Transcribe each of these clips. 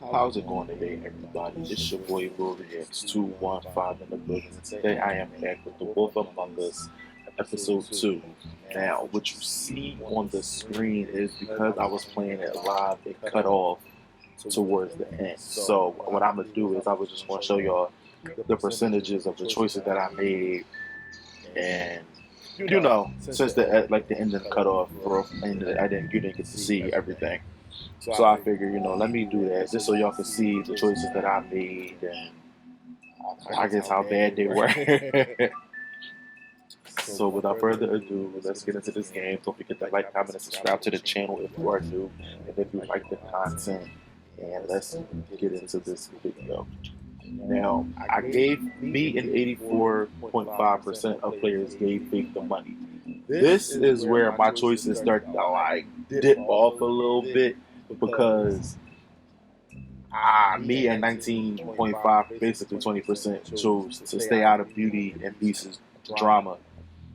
How's it going today, everybody? It's your boy Lorians 215 in the building, and today I am back with The Wolf Among Us, episode 2. Now, what you see on the screen is because I was playing it live, it cut off towards the end. So, what I'm gonna do is I was just gonna show y'all the percentages of the choices that I made, and since the ending cut off, and you didn't get to see everything. So I figured, let me do that just so y'all can see the choices that I made and I guess how bad they were. So without further ado, let's get into this game. Don't forget to like, comment, and subscribe to the channel if you are new and if you like the content. And let's get into this video. Now, I gave me and 84.5% of players gave fake the money. This is where my choices start to like dip off a little bit because me at 19.5, basically 20%, chose to stay out of Beauty and Beast's drama.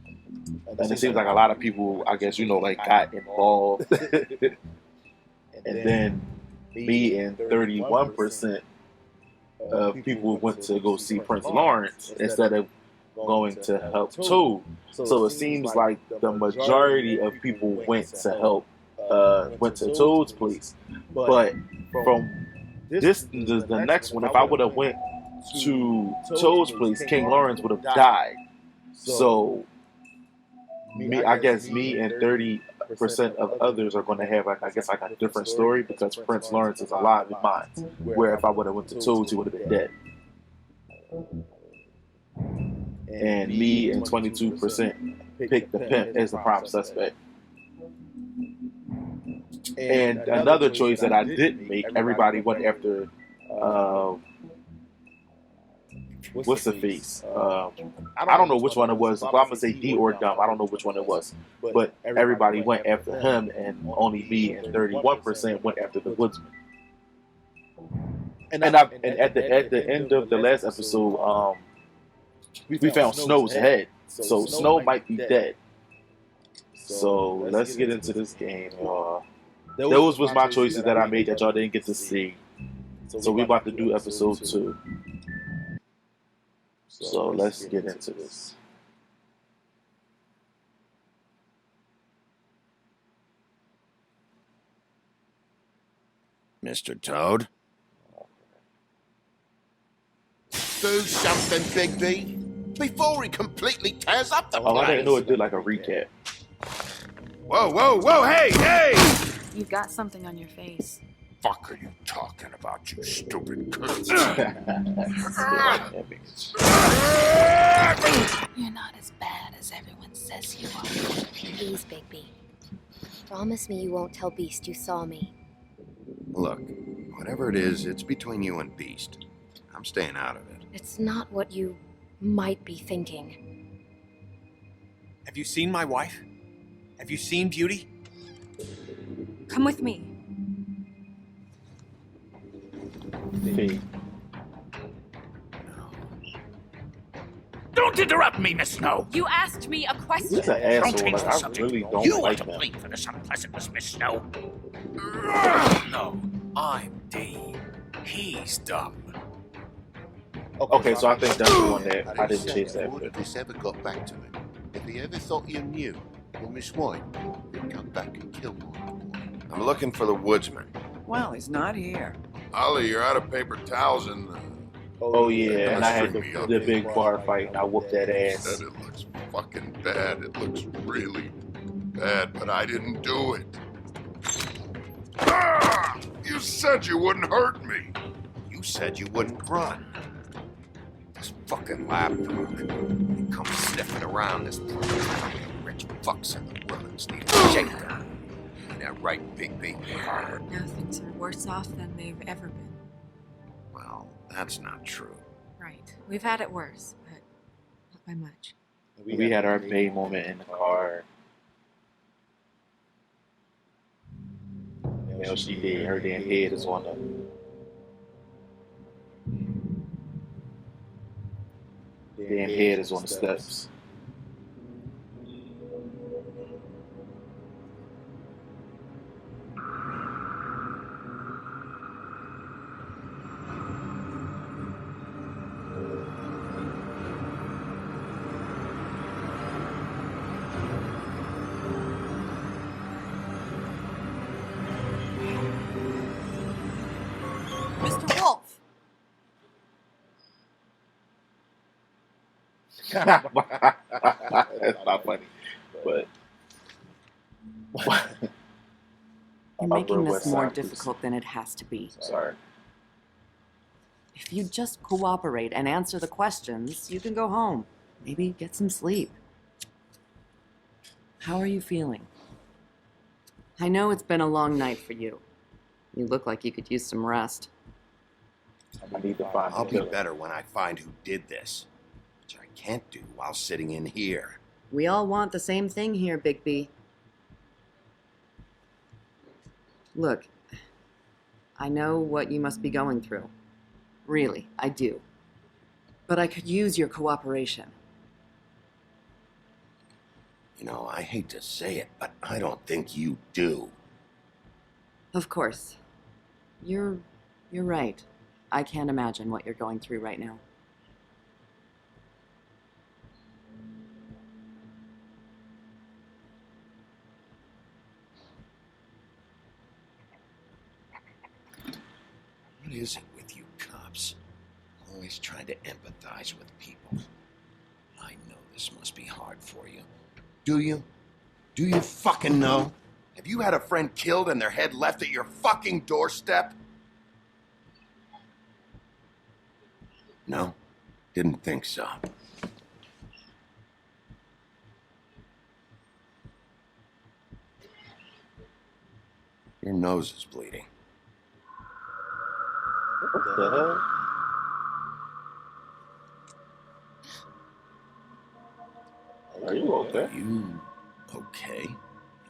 And it seems like a lot of people, I guess, like got involved. And then me and 31% of people went to go see Prince Lawrence instead of going to help Toad. So it seems like the majority of people went to help, went to Toad's place. But from the next one, if I would have went to Toad's place, King Lawrence would have died. So I guess me and 30% of others are going to have like a different story because Prince Lawrence is alive in mine. Where if I would have went to Toad's, he would have been dead. And me and 22% picked the pimp as the prime suspect. And another choice that I didn't make, everybody went after what's the face? I don't know which one it was. Well, I'm gonna say D or Dumb. I don't know which one it was, but everybody went after him, and only me and 31% went after the woodsman. And at the end of the last episode, we found Snow's head, so Snow might be dead. So let's get into this game. Those was my choices that I made that y'all didn't get to see. So we about to do episode 2. So let's get into this. Mr. Toad? Do something, Bigby, before he completely tears up the place. Oh, I didn't know it did like a recap. Whoa, hey! You've got something on your face. Fuck are you talking about, you stupid cunt? You're not as bad as everyone says you are. Please, Bigby. Promise me you won't tell Beast you saw me. Look, whatever it is, it's between you and Beast. I'm staying out of it. It's not what you might be thinking. Have you seen my wife? Have you seen Beauty? Come with me. Fate. Don't interrupt me, Miss Snow! You asked me a question. He's an Don't asshole. change Like, the I subject. really don't You are like to him. blame for this unpleasantness, Miss Snow. No, I'm Dave. He's dumb. Okay, so I think that's the one that I didn't chase What after. if this ever got back to him? If he ever thought you knew, or Miss White, he'd come back and kill my boy. I'm looking for the woodsman. Well, he's not here. Ollie, you're out of paper towels and... Oh yeah, and I had the big bar fight, and I whooped that ass. Said it looks fucking bad. It looks really bad, but I didn't do it. Ah! You said you wouldn't hurt me. You said you wouldn't run. This fucking lapdog. He comes sniffing around this place. Rich fucks in the ruins need a shakedown. Ain't that right, Bigby? Now things are worse off than they've ever been. Well, that's not true. Right. We've had it worse, but not by much. We had our Bay moment in the car. You know, she did. Her damn head is on the damn head is on the steps. That's not funny, but You're Upper making this West more Side Police. difficult than it has to be. Sorry. If you just cooperate and answer the questions, you can go home. Maybe get some sleep. How are you feeling? I know it's been a long night for you. You look like you could use some rest. I need to find I'll the be killer. better when I find who did this, which I can't do while sitting in here. We all want the same thing here, Bigby. Look, I know what you must be going through. Really, I do. But I could use your cooperation. You know, I hate to say it, but I don't think you do. Of course. You're right. I can't imagine what you're going through right now. What is it with you cops? Always trying to empathize with people. I know this must be hard for you. Do you? Do you fucking know? Have you had a friend killed and their head left at your fucking doorstep? No? Didn't think so. Your nose is bleeding. What the hell? Are you okay? You okay?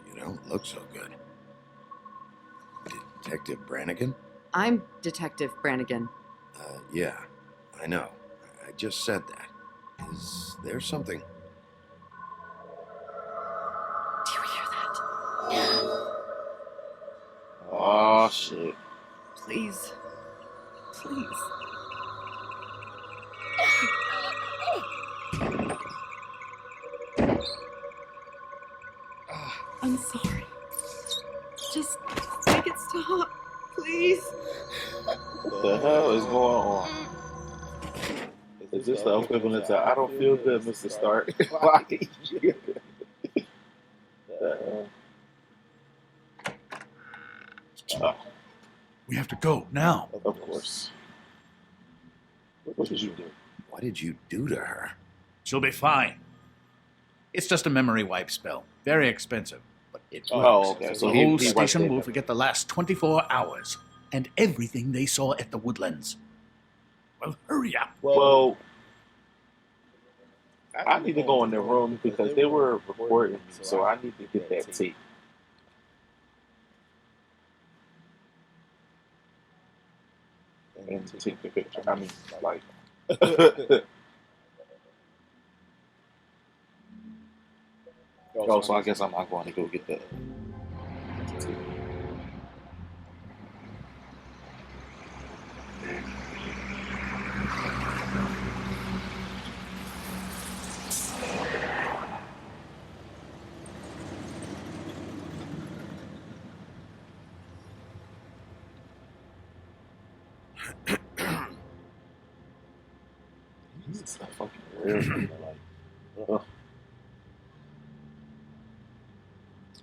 You don't look so good. Detective Brannigan? I'm Detective Brannigan. Yeah, I know. I just said that. Is there something? Do you hear that? Oh shit. Please. Please. I'm sorry. Just make it stop, please. What the hell is going on? Is this the equivalent to I don't feel good, Mr. Stark? Like, We have to go now. of course. What did you do? What did you do to her? She'll be fine. It's just a memory wipe spell. Very expensive, but it works. Oh, okay. So the he whole wiped station their will memory. forget the last 24 hours and everything they saw at the Woodlands. Well, hurry up. Well, I need to go in their room because they were recording me, so I need to get that tape. And take the picture. I mean, like. Oh, so I guess I'm not going to go get that. It's not fucking weird. Like, ugh.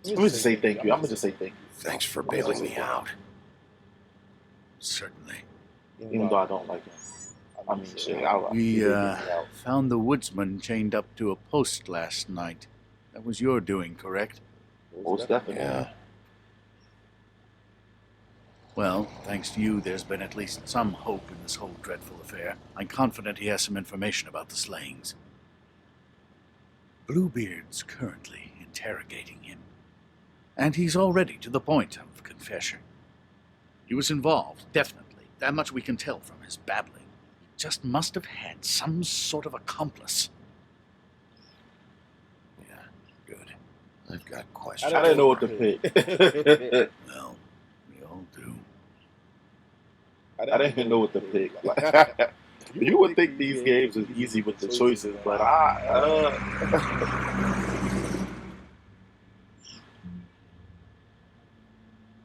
I'm gonna just say thank you. I'm gonna just say thank you. Thanks for bailing me out. Certainly. Even though I don't like him. I mean, shit. We found the woodsman chained up to a post last night. That was your doing, correct? Most definitely. Yeah. Well, thanks to you, there's been at least some hope in this whole dreadful affair. I'm confident he has some information about the slayings. Bluebeard's currently interrogating him. And he's already to the point of confession. He was involved, definitely. That much we can tell from his babbling. He just must have had some sort of accomplice. Yeah, good. I've got questions. I didn't know what to pick. Well, we all do. I didn't even know what to pick. Like, you would think these games is easy with the choices, but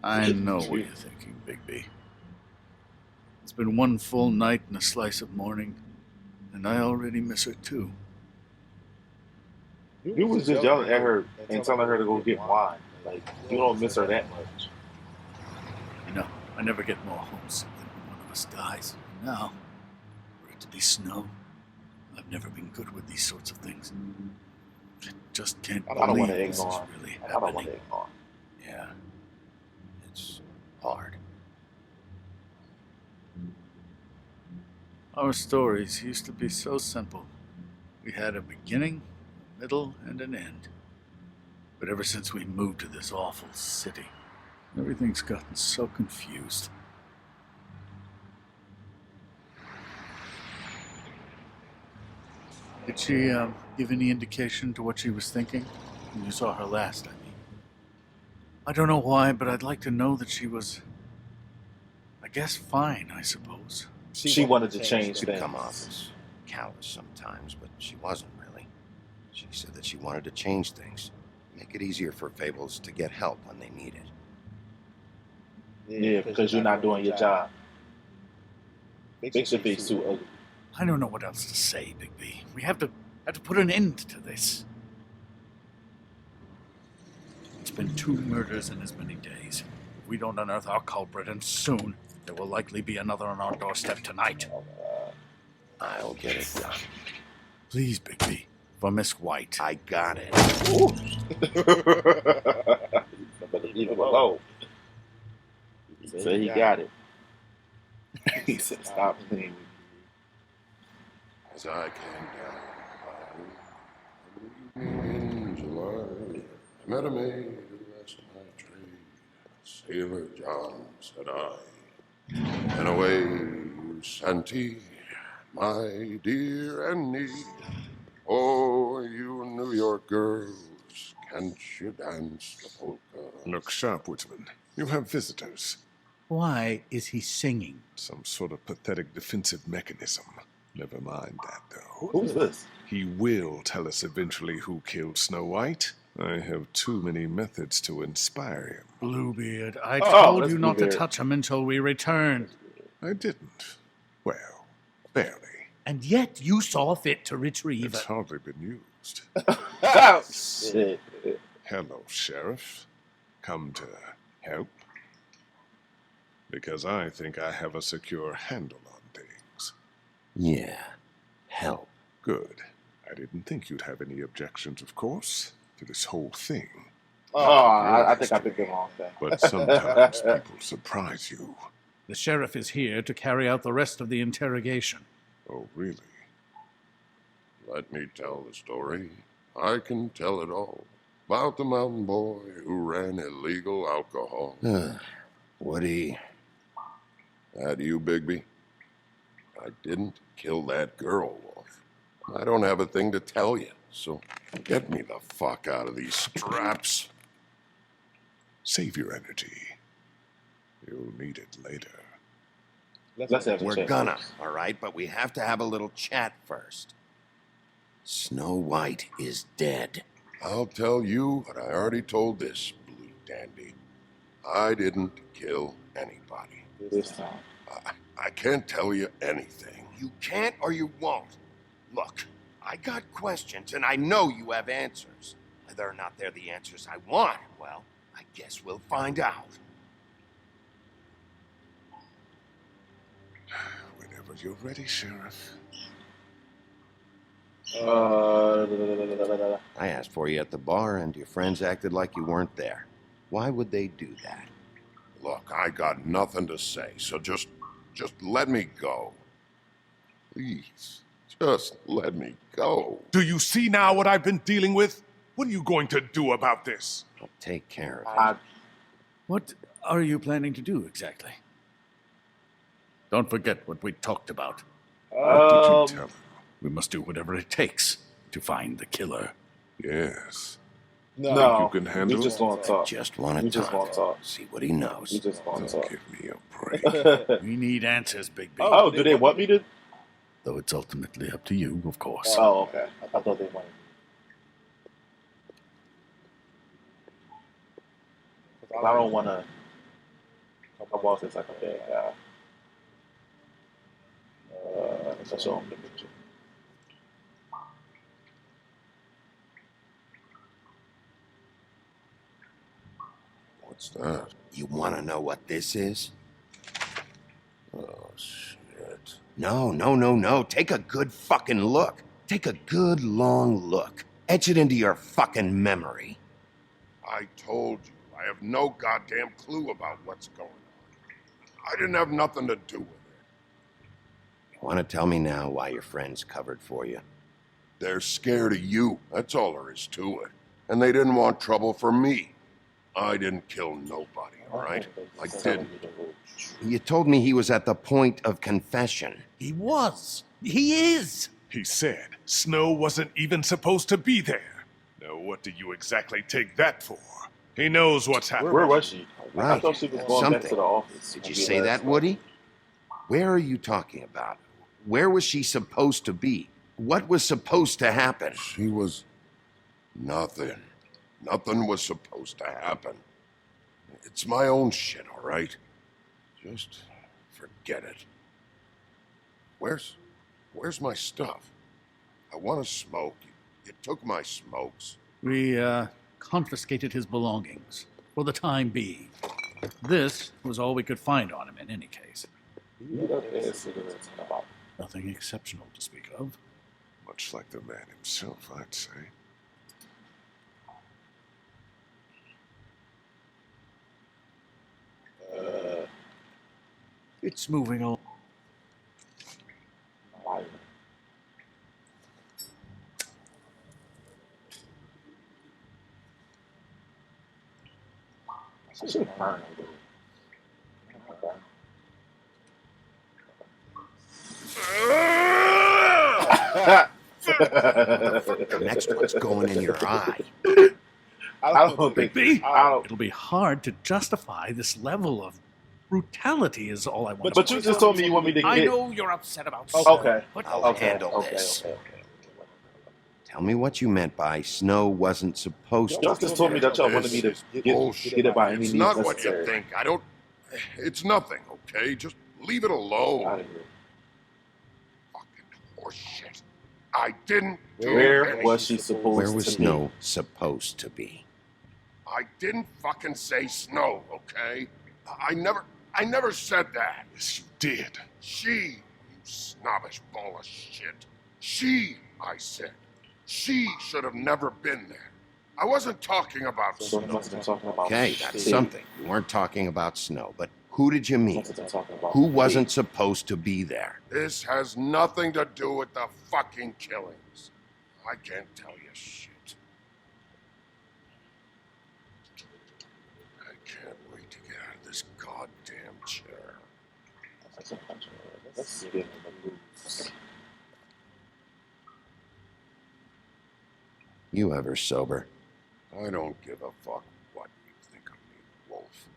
I know what you're thinking, Bigby. It's been one full night and a slice of morning, and I already miss her too. You was just yelling at her and telling her to go get wine. Like, you don't miss her that much. You know, I never get more homesick than when one of us dies. And now, for it to be snow, I've never been good with these sorts of things. I just can't I don't believe want to this is ignore. really I don't want happening. to ignore. Yeah. It's hard. Our stories used to be so simple. We had a beginning, a middle, and an end. But ever since we moved to this awful city, everything's gotten so confused. Did she give any indication to what she was thinking when you saw her last, I mean? I don't know why, but I'd like to know that she was, I guess, fine, I suppose. She wanted to change She'd things. come off as callous sometimes, but she wasn't really. She said that she wanted to change things, make it easier for Fables to get help when they need it. Yeah, because you're not doing your job. Makes your face too ugly. I don't know what else to say, Big B. We have to put an end to this. It's been 2 murders in as many days. If we don't unearth our culprit, and soon, there will likely be another on our doorstep tonight. I'll get it done. Please, Big B, for Miss White. I got it. Better leave him alone. He said he got it. He said, stop playing with me. As I came down in July, I met a maid who asked my trade. Sailor John, said I, and away you Santee, my dear Annie. Oh, you New York girls, can't you dance the polka? Look sharp, Woodsman. You have visitors. Why is he singing? Some sort of pathetic defensive mechanism. Never mind that, though. Who's this? He will tell us eventually who killed Snow White. I have too many methods to inspire him. Bluebeard, I Oh, told that's you not to Bluebeard. touch him until we return. I didn't. Well, barely. And yet you saw fit to retrieve It's it. hardly been used. Shit. Hello, Sheriff. Come to help? Because I think I have a secure handle on things. Yeah, help. Good. I didn't think you'd have any objections, of course, to this whole thing. Oh, I think I picked the wrong thing. But sometimes people surprise you. The sheriff is here to carry out the rest of the interrogation. Oh, really? Let me tell the story. I can tell it all. About the mountain boy who ran illegal alcohol. Woody, That you, Bigby? I didn't kill that girl, Wolf. I don't have a thing to tell you, so get me the fuck out of these straps. Save your energy. You'll need it later. Let's have a we're chat. gonna, all right? But we have to have a little chat first. Snow White is dead. I'll tell you what I already told this blue dandy. I didn't kill anybody. This time. I can't tell you anything. You can't or you won't. Look, I got questions, and I know you have answers. Whether or not they're the answers I want, well, I guess we'll find out. Whenever you're ready, Sheriff. I asked for you at the bar, and your friends acted like you weren't there. Why would they do that? Look, I got nothing to say, so just let me go. Please, just let me go. Do you see now what I've been dealing with? What are you going to do about this? I'll take care of it. What are you planning to do exactly? Don't forget what we talked about. What did you tell him? We must do whatever it takes to find the killer. Yes. No, You can handle we just want to talk. Just want We to just want to talk. See what he knows. We just want to Don't talk. give me a break. We need answers, Big B. Oh, do they want me to? Though it's ultimately up to you, of course. Oh, okay. I thought they wanted. I don't want to come off as like a bad guy. Let's show him the picture. What's that? You want to know what this is? Oh, shit. No. Take a good fucking look. Take a good long look. Etch it into your fucking memory. I told you, I have no goddamn clue about what's going on. I didn't have nothing to do with it. You want to tell me now why your friends covered for you? They're scared of you. That's all there is to it. And they didn't want trouble for me. I didn't kill nobody, all right? I didn't. You told me he was at the point of confession. He was. He is. He said Snow wasn't even supposed to be there. Now, what do you exactly take that for? He knows what's happening. Where was she? I Right. thought she was going back to the office. Did you say that, Woody? Where are you talking about? Where was she supposed to be? What was supposed to happen? She was nothing. Nothing was supposed to happen. It's my own shit, all right? Just forget it. Where's my stuff? I want to smoke. You took my smokes. We, confiscated his belongings. For the time being. This was all we could find on him in any case. Nothing exceptional to speak of. Much like the man himself, I'd say. It's moving on. I should burn it. Next one's going in your eye. I don't think. It'll be hard to justify this level of brutality is all I want. But you just told me you want me to get. I know you're upset about Okay. but I'll handle this. Tell me what you meant by Snow wasn't supposed to. Justice told me that y'all wanted me to get it by any It's means not necessary. what you think. I don't... It's nothing, okay? Just leave it alone. Out of here. Fucking horseshit. I didn't do Where anything. was she supposed Where was to Snow supposed to be? I didn't fucking say Snow, okay? I never said that. Yes, you did. She, you snobbish ball of shit. She, I said. She should have never been there. I wasn't talking about be? So Snow. I must have been talking about. Okay, that's shit. something. You weren't talking about Snow, but who did you mean? Must have been talking about Who me. wasn't supposed to be there? This has nothing to do with the fucking killings. I can't tell you shit. I can't wait to get out of this goddamn chair. Let's get in the mood. You ever sober? I don't give a fuck what you think of me, Wolf.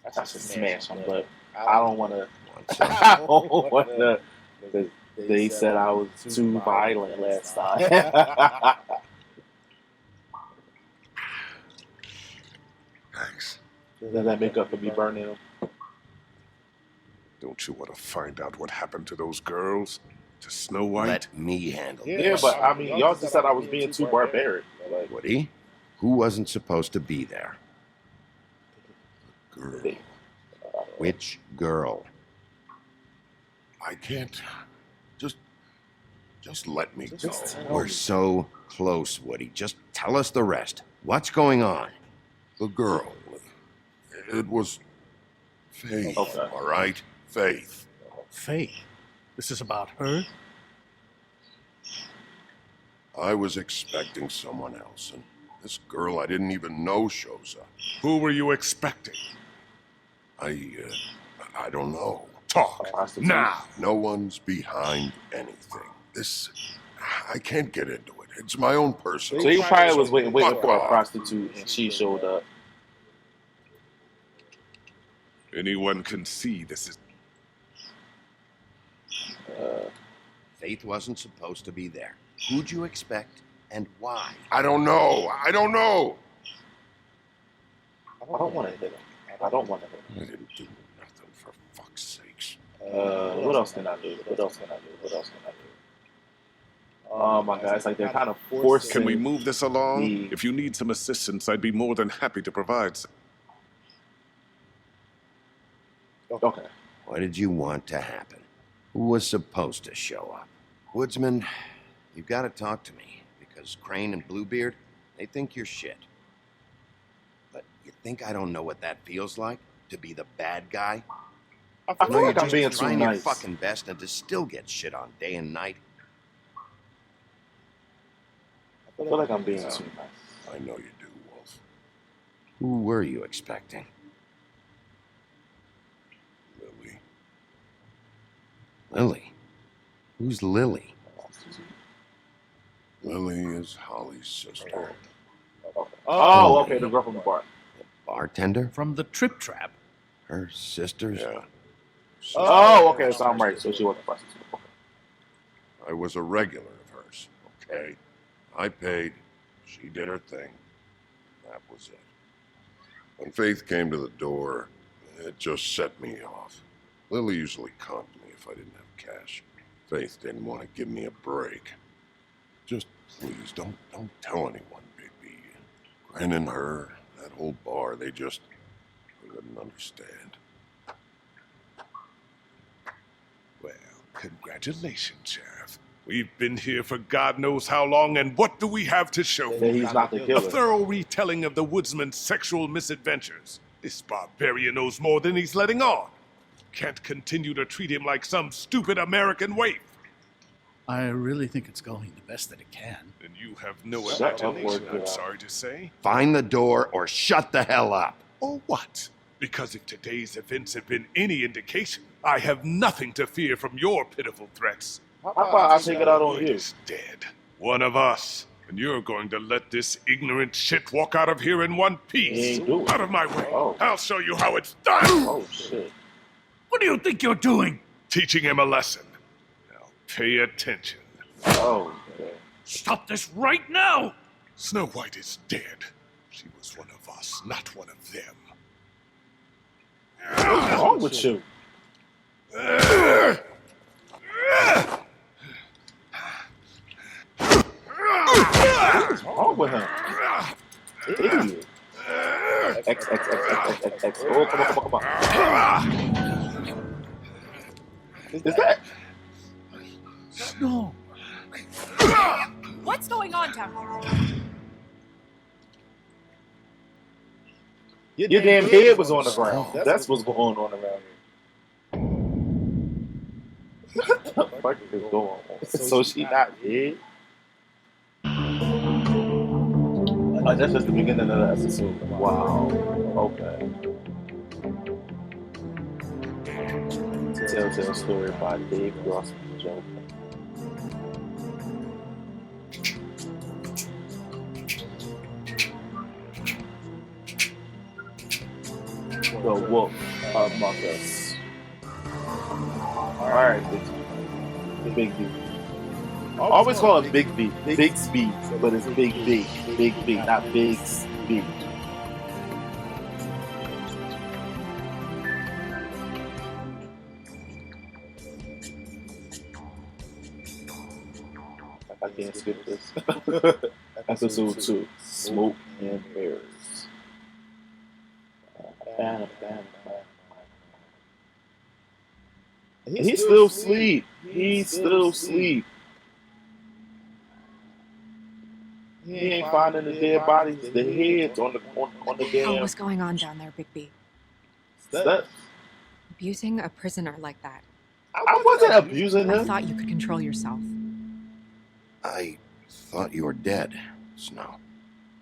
I should smash him, but I don't want to. I don't want to. They said I was too violent last time. Thanks. Does that make up for me burning him? Don't you want to find out what happened to those girls? To Snow White? Let me handle Yeah, this. but I mean, y'all just said I was being too barbaric. Like, Woody, who wasn't supposed to be there? Girl, Which girl? I can't. Just let me go. Just tell We're so close, Woody. Just tell us the rest. What's going on? The girl. It was Faith, Okay. all right? Faith. Faith. This is about her? I was expecting someone else, and this girl I didn't even know shows up. Who were you expecting? I don't know. Talk. Prostitute. Now. No one's behind anything. I can't get into it. It's my own personal. So he probably was waiting Fuck for a off. prostitute, and she showed up. Anyone can see this is. Faith wasn't supposed to be there. Who'd you expect and why? I don't know. I don't want to hit him. I don't want to hit him. I didn't do nothing, for fuck's sakes. What else can I do? What else can I do? What else can I do? Oh my God, it's like they're kind of forcing. Can we move this along? the- If you need some assistance, I'd be more than happy to provide some. Okay. What did you want to happen? Who was supposed to show up? Woodsman, you've got to talk to me, because Crane and Bluebeard, they think you're shit. But you think I don't know what that feels like? To be the bad guy? I No, feel you're like I'm just being too trying your nice. fucking best and to still get shit on day and night. I feel like I'm being too nice. I know you do, Wolf. Who were you expecting? Lily. Lily? Who's Lily? Lily is Holly's sister. Oh, okay, the girl from the bar. Bartender? From the Trip Trap. Her sister's? Yeah. Oh, okay, so I'm right. So she wasn't prostitute. I was a regular of hers, okay? I paid. She did her thing. That was it. When Faith came to the door, it just set me off. Lily usually comped me if I didn't have cash. Faith didn't want to give me a break. Just please, don't tell anyone, Bigby. Gren and her, that whole bar, they wouldn't understand. Well, congratulations, Sheriff. We've been here for God knows how long, and what do we have to show? That he's not the A killer. thorough retelling of the woodsman's sexual misadventures. This barbarian knows more than he's letting on. Can't continue to treat him like some stupid American waif. I really think it's going the best that it can. And you have no Shut up, imagination, Ward. I'm sorry to say. Find the door or shut the hell up. Or what? Because if today's events have been any indication, I have nothing to fear from your pitiful threats. How about I take it out on Lloyd you? is dead. One of us. And you're going to let this ignorant shit walk out of here in one He piece. ain't do it. Out of my way. Oh. I'll show you how it's done. Oh, shit. What do you think you're doing? Teaching him a lesson. Now pay attention. Oh, okay. Stop this right now! Snow White is dead. She was one of us, not one of them. What's wrong with you? What's wrong with him? Idiot. X. Oh, come on. Is that? No. What's going on down here? Your damn head was on the ground. That's what's going on around here. What the fuck is going on? So she not dead? Oh, that's just the beginning of the episode. Wow. Okay. Telltale Story by Dave Grossman Joe. The Wolf Among Us. Alright, Big B. I always call it Big B. Big Speed, but it's Big B. Big B, not Big Speed. I can't skip this. Episode 2, Smoke and Mirrors. He's still asleep. He's still asleep. He ain't finding the dead bodies, the heads on the damn. What's going on down there, Big B? Steps. Abusing a prisoner like that. I wasn't abusing I him. thought you could control yourself. I thought you were dead, Snow.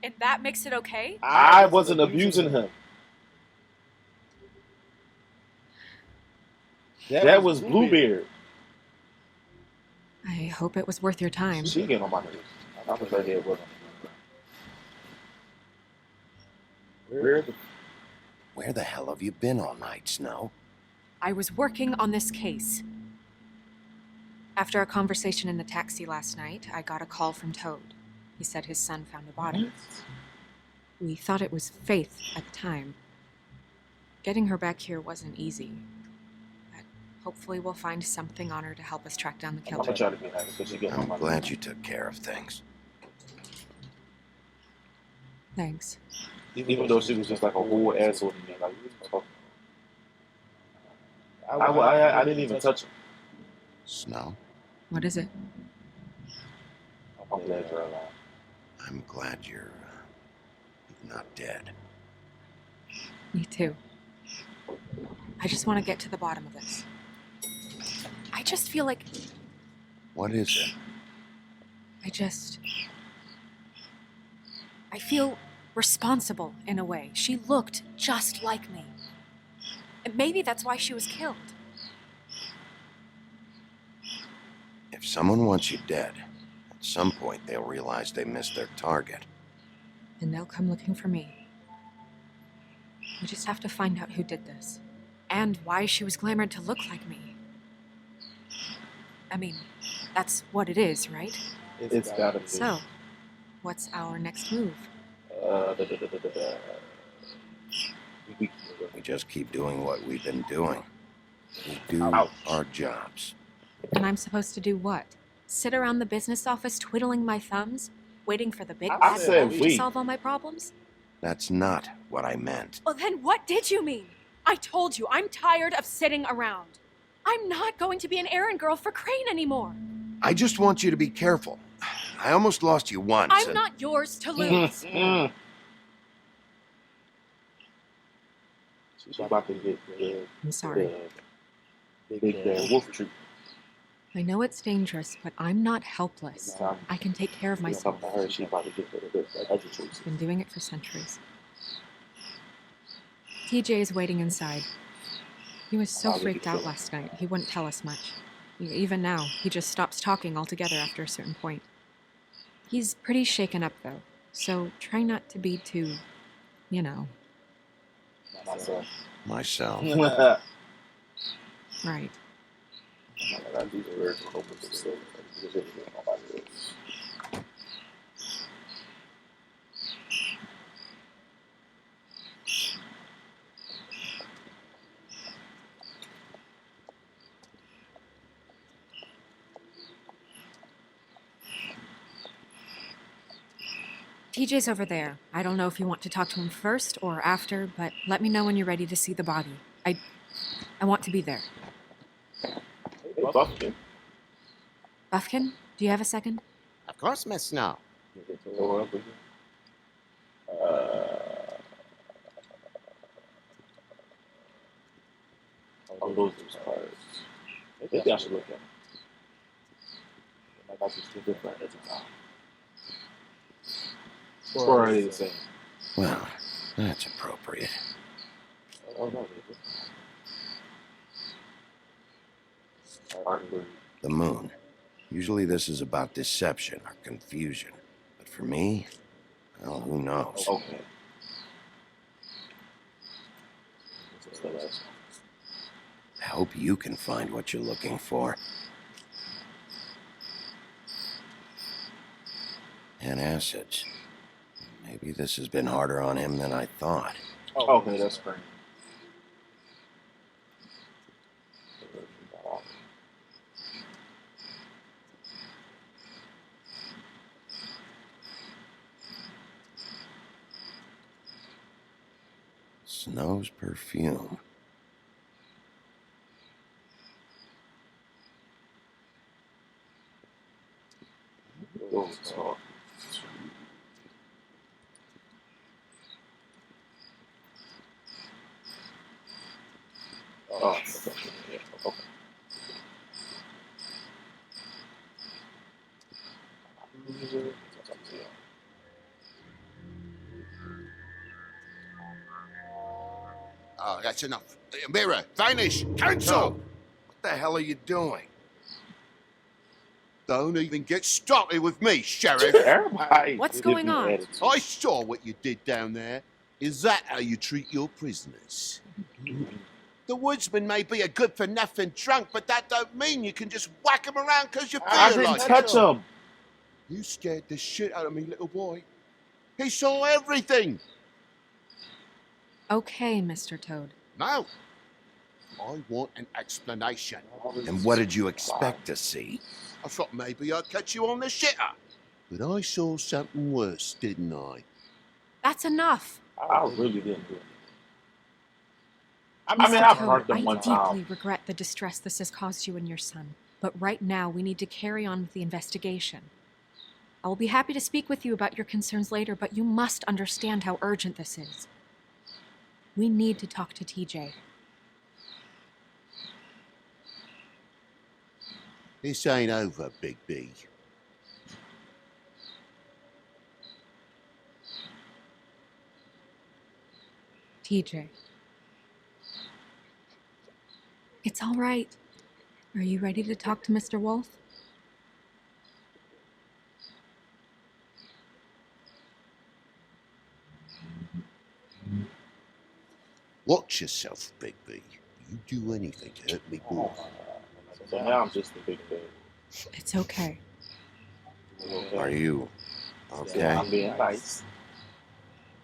And that makes it okay? I wasn't abusing him. That was Bluebeard. I hope it was worth your time. She getting on my nerves. I was right here with him. Where the hell have you been all night, Snow? I was working on this case. After a conversation in the taxi last night, I got a call from Toad. He said his son found a body. We thought it was Faith at the time. Getting her back here wasn't easy. But Hopefully we'll find something on her to help us track down the I'm killer. gonna try to be nice so she get I'm my money. glad you took care of things. Thanks. Even though she was just like a whole asshole to me. Like, I didn't even touch her. Snow, What is it? I'm glad you're alive. I'm glad you're not dead. Me too. I just want to get to the bottom of this. I just feel like What is it? I feel responsible in a way. She looked just like me. And maybe that's why she was killed. If someone wants you dead, at some point they'll realize they missed their target. And they'll come looking for me. We just have to find out who did this. And why she was glamored to look like me. I mean, that's what it is, right? It's gotta be. So, what's our next move? We just keep doing what we've been doing. We do Ouch. our jobs. And I'm supposed to do what? Sit around the business office twiddling my thumbs? Waiting for the big I bad said wolf to we. solve all my problems? That's not what I meant. Well, then what did you mean? I told you, I'm tired of sitting around. I'm not going to be an errand girl for Crane anymore. I just want you to be careful. I almost lost you once. I'm and- not yours to lose. She's about to get the I'm sorry. big bad wolf treat. I know it's dangerous, but I'm not helpless. Um, I can take care of myself. I heard she about to get the other treats. Been doing it for centuries. TJ is waiting inside. He was so freaked out last night, he wouldn't tell us much. Even now, he just stops talking altogether after a certain point. He's pretty shaken up, though, so try not to be too, you know, Myself. Myself. right. These words will open some stuff. Nobody else. TJ's over there. I don't know if you want to talk to him first or after, but let me know when you're ready to see the body. I want to be there. Hey, Buffkin. Buffkin, do you have a second? Of course, Miss Snow. I'll lose those cards. Maybe I should look at them. Might not be too different at the time. Or are they the same? Well, that's appropriate. Oh, no, they- The moon. Usually this is about deception or confusion. But for me, well, who knows? Okay. This is the last one. I hope you can find what you're looking for. And acids. Maybe this has been harder on him than I thought. Okay, that's great. Snow's perfume. Oh, okay. Yeah, okay. Oh, that's enough. Mirror, vanish, cancel! What the hell are you doing? Don't even get started with me, Sheriff. Everybody. What's going on? I saw what you did down there. Is that how you treat your prisoners? The woodsman may be a good-for-nothing drunk, but that don't mean you can just whack him around because you feel I didn't like touch it. him. You scared the shit out of me, little boy. He saw everything. Okay, Mr. Toad. Now, I want an explanation. And what did you expect to see? I thought maybe I'd catch you on the shitter. But I saw something worse, didn't I? That's enough. I really didn't do it. I Mr. mean, I've Toad, hurt them I one deeply time. regret the distress this has caused you and your son. But right now, we need to carry on with the investigation. I will be happy to speak with you about your concerns later, but you must understand how urgent this is. We need to talk to TJ. This ain't over, Big B. TJ. It's all right. Are you ready to talk to Mr. Wolf? Watch yourself, Big B. You do anything to hurt me, boy. So now I'm just a big thing. It's okay. Are you okay? I'm being nice.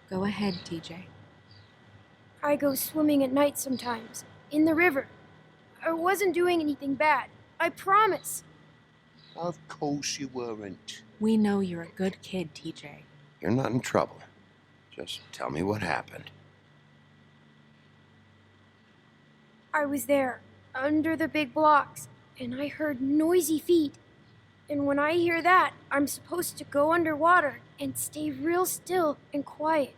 Go ahead, TJ. I go swimming at night sometimes, in the river. I wasn't doing anything bad. I promise. Of course you weren't. We know you're a good kid, TJ. You're not in trouble. Just tell me what happened. I was there, under the big blocks, and I heard noisy feet. And when I hear that, I'm supposed to go underwater and stay real still and quiet.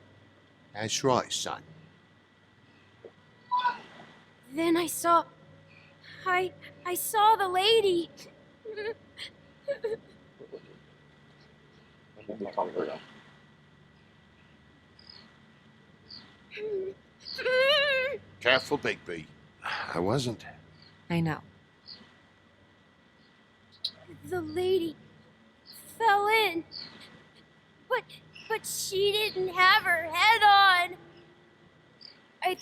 That's right, son. Then I saw the lady. Let me calm her down. Careful, Big B. I wasn't. I know. The lady fell in. But she didn't have her head on. I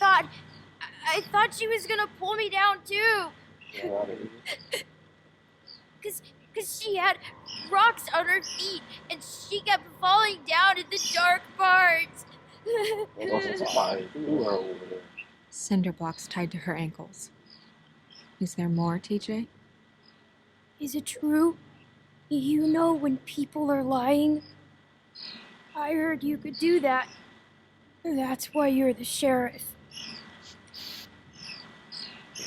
thought she was gonna pull me down too. Cause she had rocks on her feet and she kept falling down in the dark parts. There wasn't somebody threw her over there. Cinder blocks tied to her ankles. Is there more, TJ? Is it true? You know when people are lying? I heard you could do that. That's why you're the sheriff.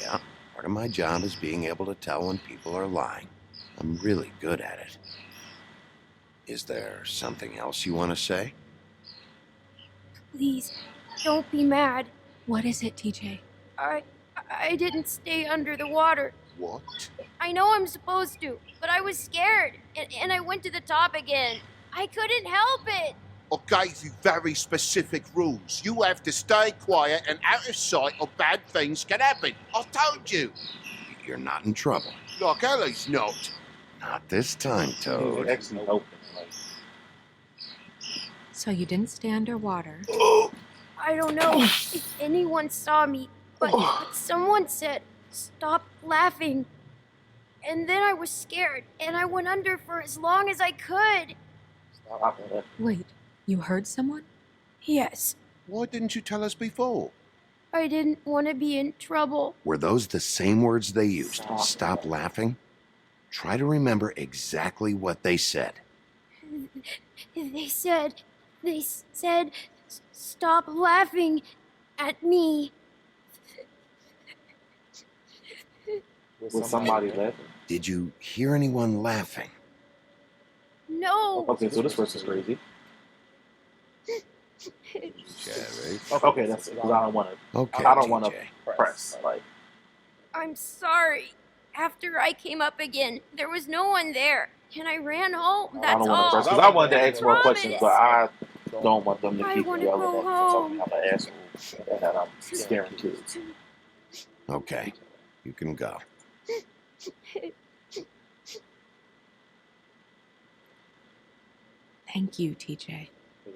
Yeah, part of my job is being able to tell when people are lying. I'm really good at it. Is there something else you want to say? Please, don't be mad. What is it, TJ? I didn't stay under the water. What? I know I'm supposed to, but I was scared, and I went to the top again. I couldn't help it. I gave you very specific rules. You have to stay quiet and out of sight or bad things can happen. I told you. You're not in trouble. Like Ellie's not. Not this time, Toad. Excellent open. Like, So you didn't stay underwater. I don't know if anyone saw me, but someone said, "Stop laughing." And then I was scared, and I went under for as long as I could. stop it. Wait, you heard someone? Yes, Why didn't you tell us before? I didn't want to be in trouble. Were those the same words they used? Stop laughing? Try to remember exactly what they said. They said, "Stop laughing at me." Was somebody laughing? Did you hear anyone laughing? No. Okay, so this person's crazy. Sheriff. Okay, that's it. 'Cause I don't want to. Okay, I don't want to TJ. press. Like, I'm sorry. After I came up again, there was no one there, and I ran home. I That's don't want to all. press because I wanted to ask more Promise. questions, but I don't want them to I keep wanna yelling go at me and telling me home. I'm an asshole and that I'm scaring kids. Okay, you can go. Thank you, TJ.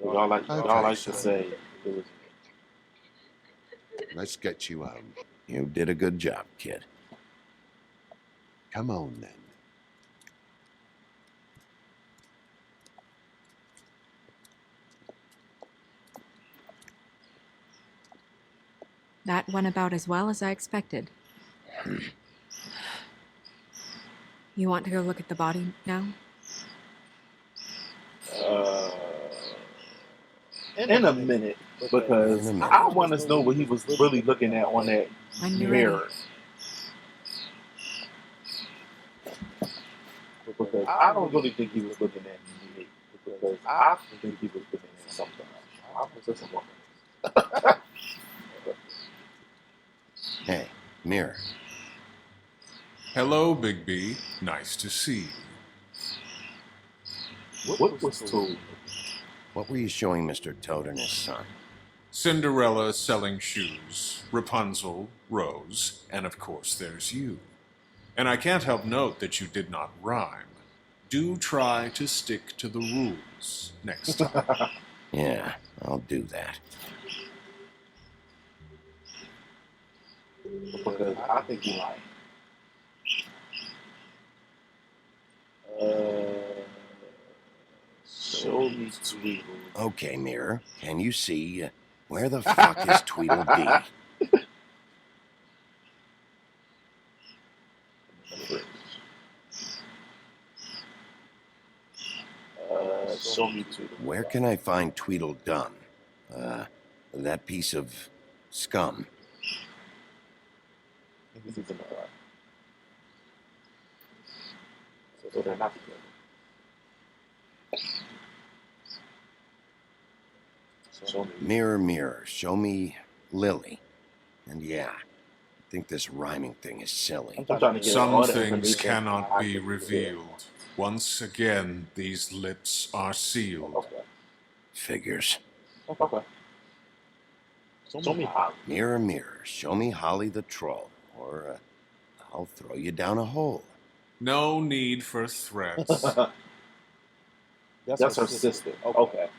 Y'all like to say it was. Let's get you home. You did a good job, kid. Come on, then. That went about as well as I expected. You want to go look at the body now? In a minute, because I want to know what he was really looking at on that When you're mirror. Because I don't really think he was looking at me. Because I think he was looking at something. I was just a woman. Hey, Mirror. Hello, Big B. Nice to see you. What was told? What were you showing Mr. Toad and his son? Cinderella selling shoes, Rapunzel, Rose, and of course there's you. And I can't help note that you did not rhyme. Do try to stick to the rules next time. Yeah, I'll do that. Because I think he lied. Show me Tweedle. Okay, Mirror. Can you see where the fuck is Tweedledee? Show me Tweedle. Where can I find Tweedledum? That piece of scum. This is in the car. So they're not together. Show me. Mirror, mirror, show me Lily. And yeah, I think this rhyming thing is silly. I'm trying to get Some all the things information cannot I be can revealed. Once again, these lips are sealed. Okay. Figures. Okay. Show me Holly. Mirror, mirror, show me Holly the troll, or I'll throw you down a hole. No need for threats. That's her sister. Okay.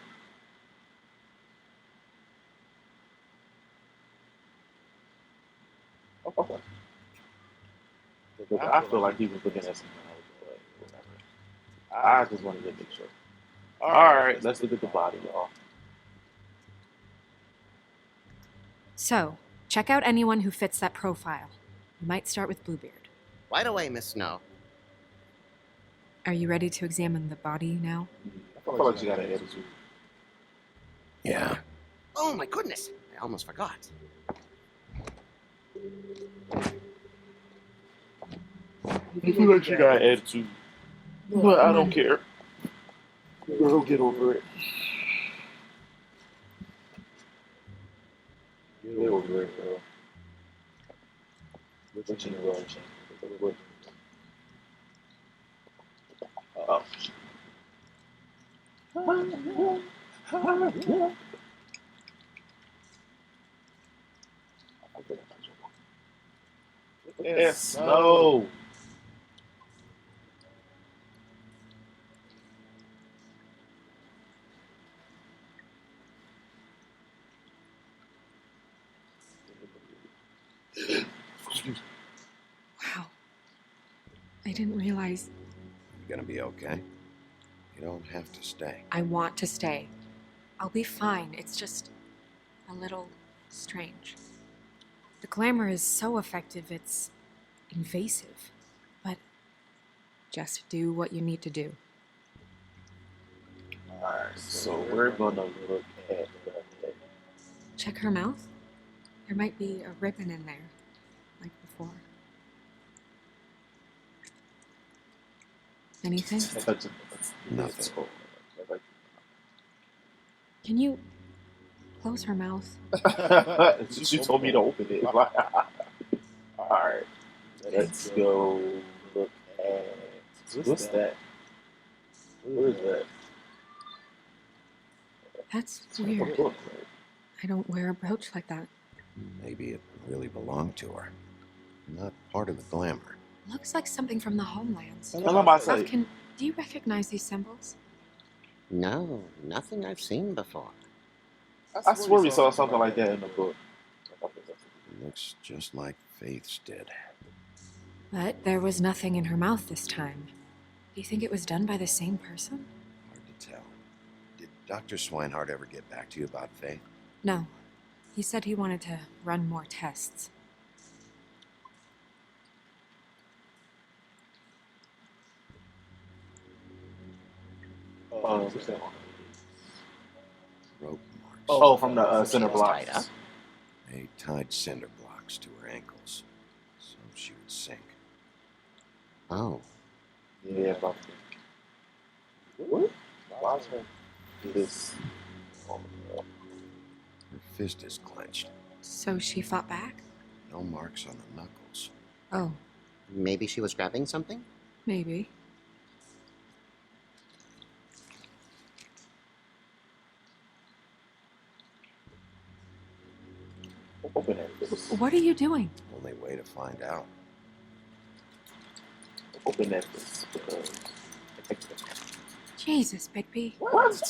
Okay. Because I feel like he was looking at something else, but whatever. I just wanted to make sure. All right, let's look at the body, y'all. So, check out anyone who fits that profile. You might start with Bluebeard. Right away, Miss Snow. Are you ready to examine the body now? I feel like she got an attitude. Yeah. Oh my goodness! I almost forgot. I feel like she got an attitude. But I don't care. Girl, get over it. Get over it, girl. What's in the road? Oh. Yes, no. Wow. I didn't realize. You gonna be okay? You don't have to stay. I want to stay. I'll be fine. It's just a little strange. The glamour is so effective, it's invasive. But just do what you need to do. Alright, so we're gonna look at the head. Check her mouth. There might be a ribbon in there, like before. Anything? Nothing. Can you close her mouth? She told me to open it. Alright, let's go look at. What's that? What is that? That's weird. I don't wear a brooch like that. Maybe it really belonged to her. Not part of the glamour. Looks like something from the homelands. Puffkin, do you recognize these symbols? No, nothing I've seen before. I swear we saw something like that in the book. Looks just like Faith's did. But there was nothing in her mouth this time. Do you think it was done by the same person? Hard to tell. Did Dr. Swinehart ever get back to you about Faith? No. He said he wanted to run more tests. Rope marks. Oh, from the cinder was tied blocks. up? They tied cinder blocks to her ankles so she would sink. Oh. Yeah, about what? Why is her this? Her fist is clenched. So she fought back? No marks on the knuckles. Oh, Maybe she was grabbing something? maybe. Open it. What are you doing? Only way to find out. Open it. Jesus, Bigby. What?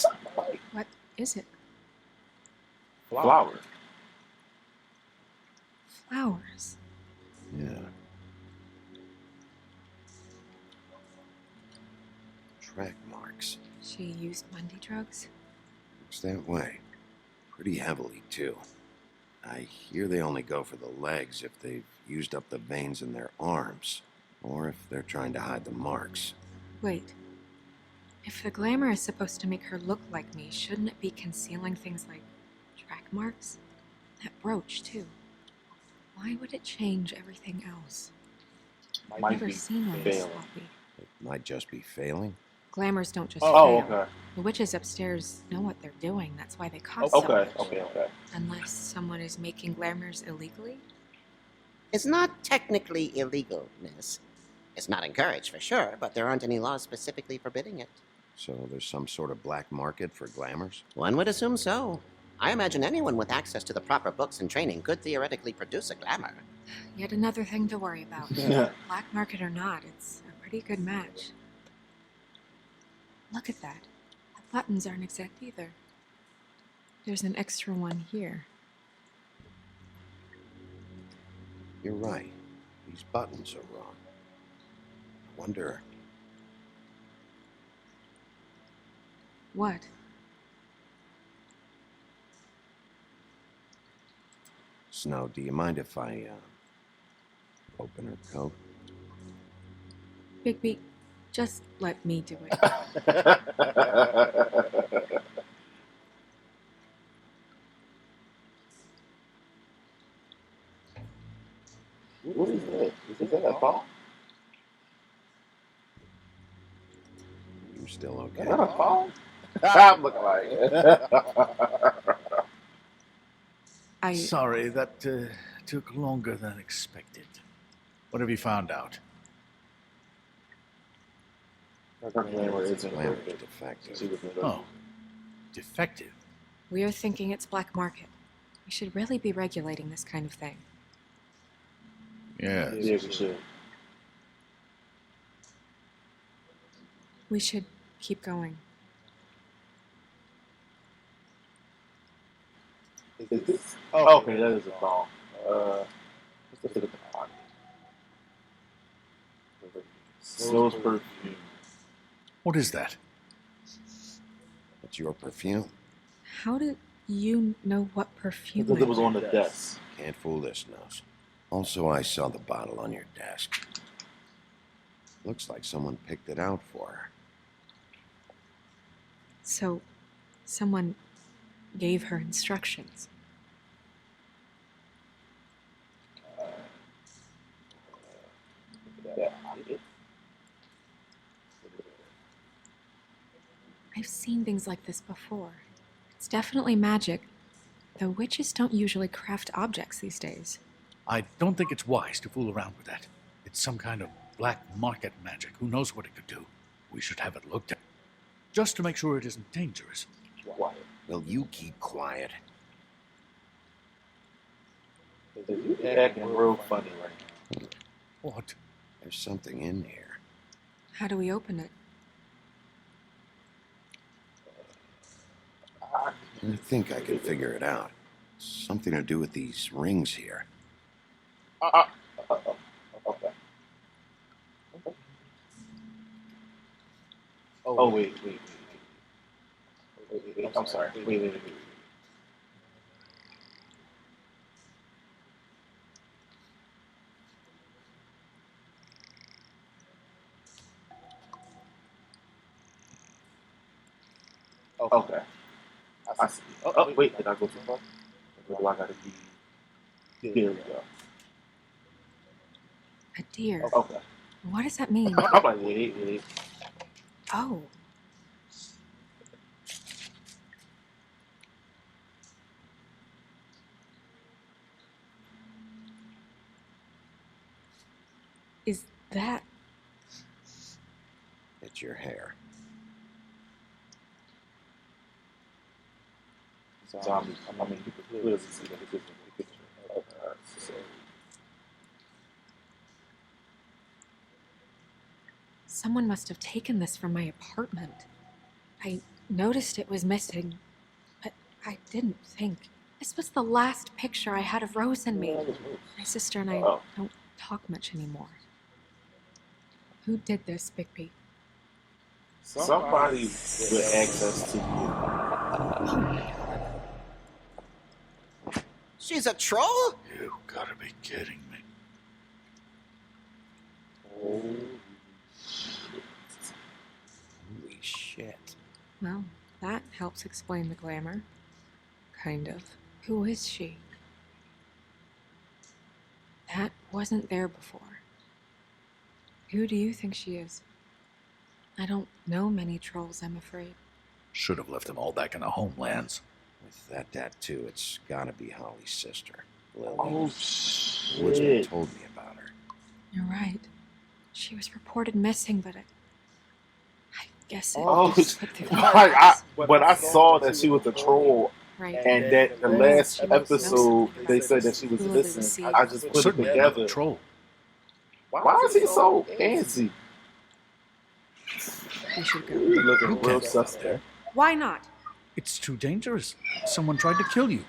What is it? Flower. Flowers. Yeah. Track marks. She used Mundy drugs? Looks that way. Pretty heavily, too. I hear they only go for the legs if they've used up the veins in their arms, or if they're trying to hide the marks. Wait. If the glamour is supposed to make her look like me, shouldn't it be concealing things like track marks? That brooch, too. Why would it change everything else? I've Might never be seen one this failing. sloppy. It might just be failing. Glamours don't just Oh, fail. okay. The witches upstairs know what they're doing. That's why they cost Okay, so much. okay. Unless someone is making glamours illegally? It's not technically illegal, miss. It's not encouraged for sure, but there aren't any laws specifically forbidding it. So there's some sort of black market for glamours? One would assume so. I imagine anyone with access to the proper books and training could theoretically produce a glamour. Yet another thing to worry about. Yeah. Black market or not, it's a pretty good match. Look at that. The buttons aren't exact either. There's an extra one here. You're right. These buttons are wrong. I wonder... What? Snow, do you mind if I, open her coat? Bigby, just let me do it. What is that? Is that a phone? You still okay? Is that a phone? I'm looking like I... Sorry, that took longer than expected. What have you found out? Glamour isn't Glamour's perfect. defective. Oh, defective. We're thinking it's black market. We should really be regulating this kind of thing. Yes. Yeah, we should. We should keep going. Is this? Oh, okay, that is a phone. Let's look at the pocket. Snow's perfume. What is that? It's your perfume. How did you know what perfume Because it was on the desk. Can't fool this nose. Also, I saw the bottle on your desk. Looks like someone picked it out for her. So, someone gave her instructions. I've seen things like this before. It's definitely magic, though witches don't usually craft objects these days. I don't think it's wise to fool around with that. It's some kind of black market magic. Who knows what it could do? We should have it looked at. Just to make sure it isn't dangerous. Will you keep quiet? You acting real funny right now. What? There's something in here. How do we open it? I think I can figure it out. Something to do with these rings here. Okay. Oh, wait. I'm sorry. Wait. Okay. I see. Oh, wait, did I go too far? Or do I gotta be? There we go. A deer. Okay. What does that mean? I'm like, wait. Oh. Is that... It's your hair. So I mean, you could clearly see that it isn't a picture of her. So. Someone must have taken this from my apartment. I noticed it was missing, but I didn't think. This was the last picture I had of Rose and me. My sister and I don't talk much anymore. Who did this, Bigby? Somebody with access to you. She's a troll? You gotta be kidding me. Holy shit. Well, that helps explain the glamour. Kind of. Who is she? That wasn't there before. Who do you think she is? I don't know many trolls, I'm afraid. Should have left them all back in the homelands. With that tattoo, it's gotta be Holly's sister, Lily. Oh, The woodsman told me about her. You're right. She was reported missing, but I guess it But I saw that she was a troll, right. And that the last episode they said that she was missing. I just put it together. Troll. Why is he so fancy? We should go. He's looking real suspect. Why not? It's too dangerous. Someone tried to kill you.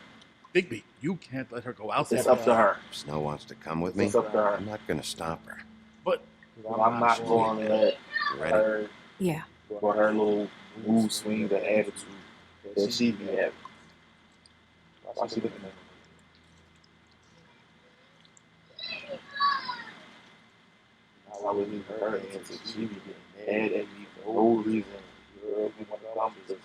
Bigby, you can't let her go out there. It's up to her. If Snow wants to come with me, It's up to her. I'm not gonna stop her. But I'm not going to let You ready? her Yeah. for her little mood swings and attitude that she be having. Why she looking at me? I would leave her answer. She be getting mad at me for no reason. Girl, you want to dump this.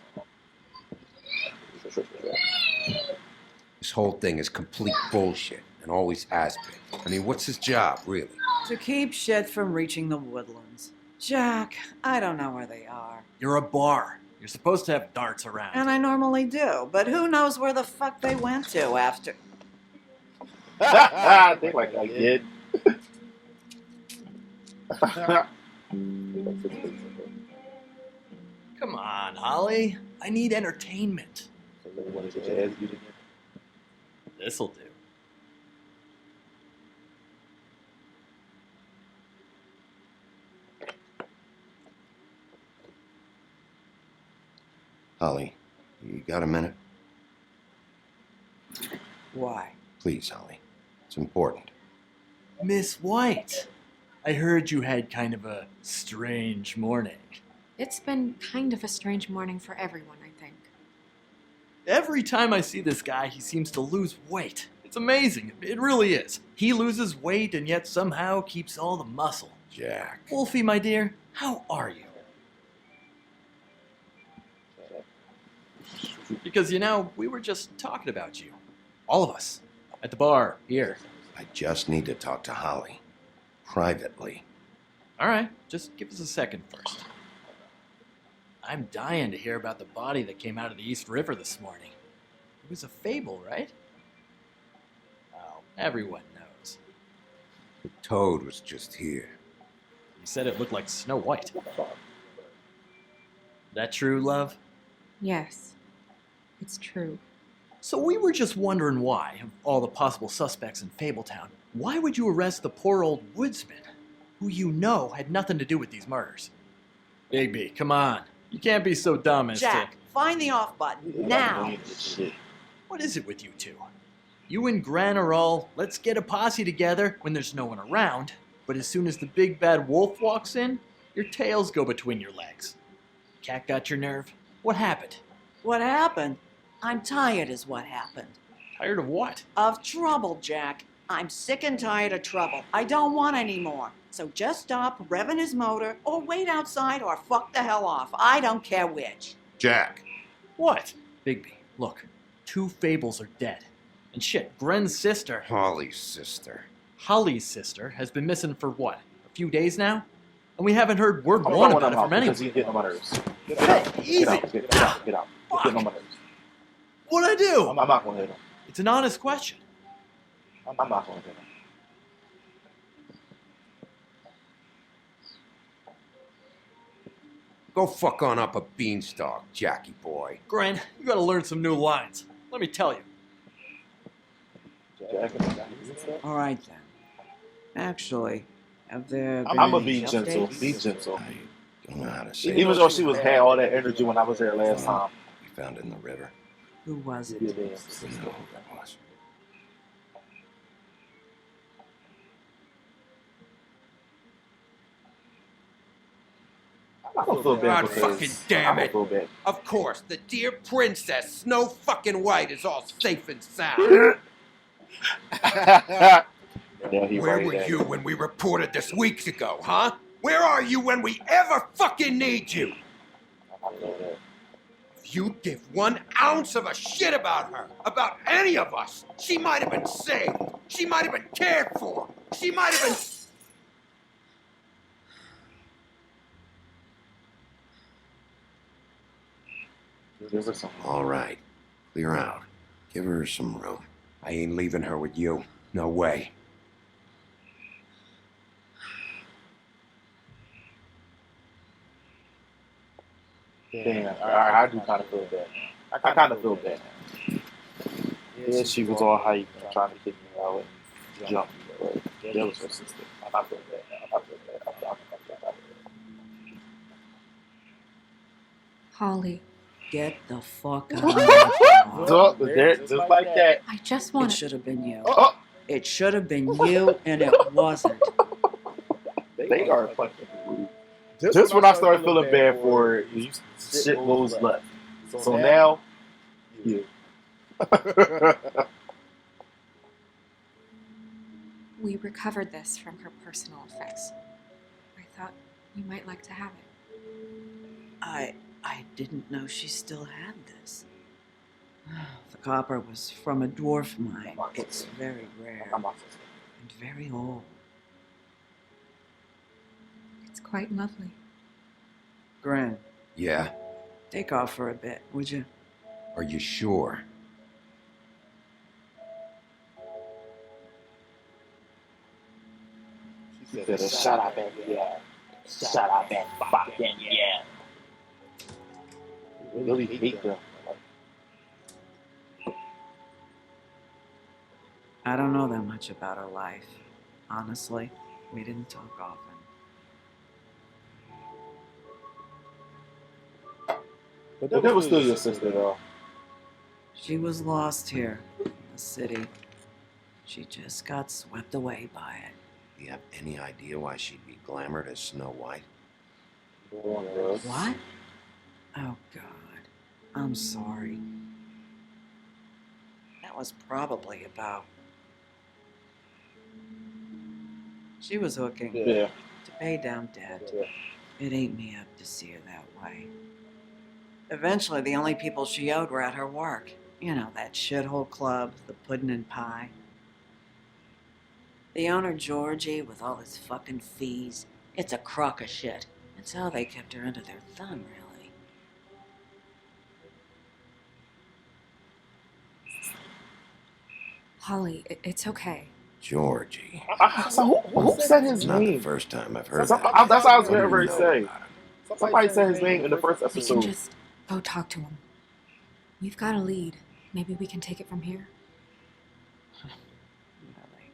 This whole thing is complete bullshit, and always has been. I mean, what's his job, really? To keep shit from reaching the woodlands. Jack, I don't know where they are. You're a bar. You're supposed to have darts around. And I normally do, but who knows where the fuck they went to after. I think like I did. Come on, Holly. I need entertainment. This'll do. Holly, you got a minute? Why? Please, Holly. It's important. Miss White, I heard you had kind of a strange morning. It's been kind of a strange morning for everyone, I think. Every time I see this guy, he seems to lose weight. It's amazing. It really is. He loses weight and yet somehow keeps all the muscle. Jack. Wolfie, my dear, how are you? Because, you know, we were just talking about you. All of us. At the bar, here. I just need to talk to Holly. Privately. All right, just give us a second first. I'm dying to hear about the body that came out of the East River this morning. It was a fable, right? Oh, everyone knows. The toad was just here. You said it looked like Snow White. That true, love? Yes, it's true. So we were just wondering why, of all the possible suspects in Fabletown, why would you arrest the poor old woodsman, who you know had nothing to do with these murders? Bigby, come on. You can't be so dumb as Jack, find the off button, now. What is it with you two? You and Gran are all, let's get a posse together when there's no one around, but as soon as the big bad wolf walks in, your tails go between your legs. Cat got your nerve? What happened? What happened? I'm tired is what happened. Tired of what? Of trouble, Jack. I'm sick and tired of trouble. I don't want any more. So just stop revving his motor, or wait outside, or fuck the hell off. I don't care which. Jack. What? Bigby, look. 2 Fables are dead. And shit, Gren's sister, Holly's sister. Holly's sister, has been missing for what? A few days now? And we haven't heard word I'm one throwing about him it out from anyone. because he's getting on my nerves. Get Hey, out. easy. Get out. Get out. Get out. He's getting on my nerves. What'd I do? I'm not going to hit him. It's an honest question. I'm not going to hit him. Go fuck on up a beanstalk, Jackie boy. Gren, you gotta learn some new lines. Let me tell you. All right then. Actually, have there been I'm gonna any be gentle. updates? Be gentle. I don't know how to say Even it. though she had all that energy when I was there last time. We found it in the river. Who was it? We know who that was. I don't feel bad God because fucking damn I it. don't feel bad. Of course, the dear princess, Snow fucking White, is all safe and sound. Yeah, he Where right were there. you when we reported this weeks ago, huh? Where are you when we ever fucking need you? I feel that. If you'd give 1 ounce of a shit about her, about any of us, she might have been saved. She might have been cared for. She might have been... Give her some. All right. Clear out. Give her some room. I ain't leaving her with you. No way. Damn, I do kind of feel bad. I kind of feel bad. Yeah, she was all hype and trying to kick me out and jump me, but that was her sister. I feel bad. I feel bad. I feel bad. Holly, Get the fuck out of my car. Just like that. I just It want to. should have been you. Oh, It should have been you, and it wasn't. they are fucking rude. Just when I started feeling bad for it, you shit goes left. So now, you. We recovered this from her personal effects. I thought you might like to have it. I didn't know she still had this. The copper was from a dwarf mine. It's very rare and very old. It's quite lovely. Gren, Yeah? take off for a bit, would you? Are you sure? She said, shut up and yeah. Shut up and fucking yeah. I really hate them. I don't know that much about her life. Honestly, we didn't talk often. But that was still your sister, though. She was lost here in the city. She just got swept away by it. Do you have any idea why she'd be glamored as Snow White? What? Oh, God. I'm sorry. That was probably about... She was hooking Yeah. to pay down debt. Yeah. It ain't me up to see her that way. Eventually, the only people she owed were at her work. You know, that shithole club, the Puddin' and Pie. The owner, Georgie, with all his fucking fees, it's a crock of shit. That's how they kept her under their thumb, really. Holly, it's okay. Georgie. So who said his It's not the name? first time I've heard That's that. what I was What do going you to know say. about him? Somebody said his name in the first We can episode. just go talk to him. We've got a lead. Maybe we can take it from here. Really.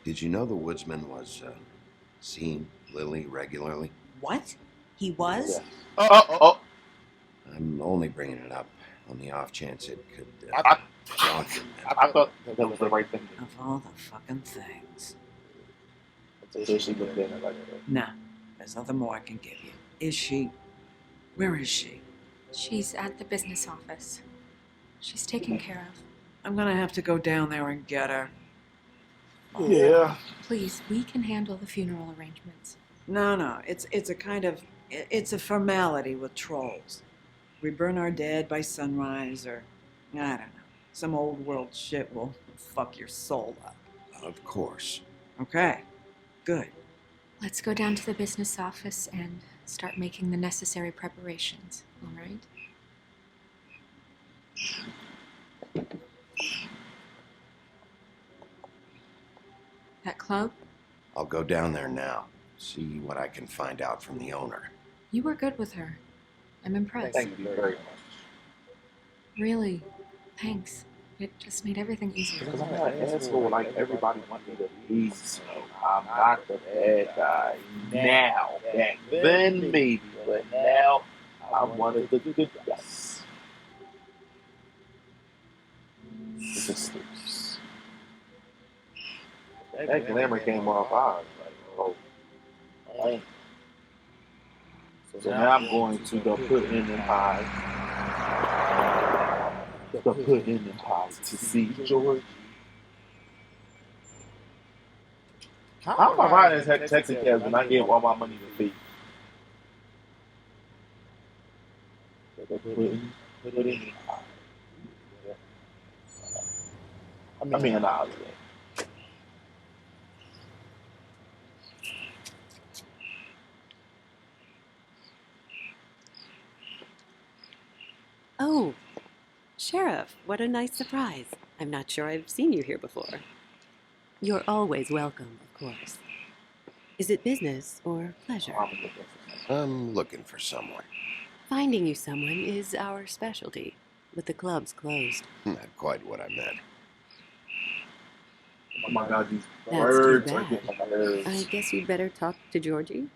Did you know the woodsman was seeing Lily regularly? What? He was? Oh. I'm only bringing it up on the off chance it could I jog your I thought that was the right thing. Of all the fucking things. So she looked at it like that. Nah, there's nothing more I can give you. Is she? Where is she? She's at the business office. She's taken care of. I'm gonna have to go down there and get her. Yeah. Please, we can handle the funeral arrangements. No, it's a kind of, it's a formality with trolls. We burn our dead by sunrise, or I don't know. Some old world shit will fuck your soul up. Of course. Okay, good. Let's go down to the business office and start making the necessary preparations, all right? That club? I'll go down there now. See what I can find out from the owner. You were good with her. I'm impressed. Thank you very much. Really, thanks. It just made everything easier. Because I'm not an asshole like everybody wants me to be. So I'm not the bad guy now. Back then, maybe, but now I'm one of the good guys. Sisters. That glamour came off eyes. Like, oh, man. So now I'm going to the pudding and pie. The pudding and pie to see Georgie. How am I riding this taxi cab when I gave all my money to feed? The pudding and pie. I mean, an hour. Oh, Sheriff, what a nice surprise. I'm not sure I've seen you here before. You're always welcome, of course. Is it business or pleasure? I'm looking for someone. Finding you someone is our specialty, but the club's closed. Not quite what I meant. Oh my God, these That's birds too are bad. getting on my nerves. I guess you'd better talk to Georgie.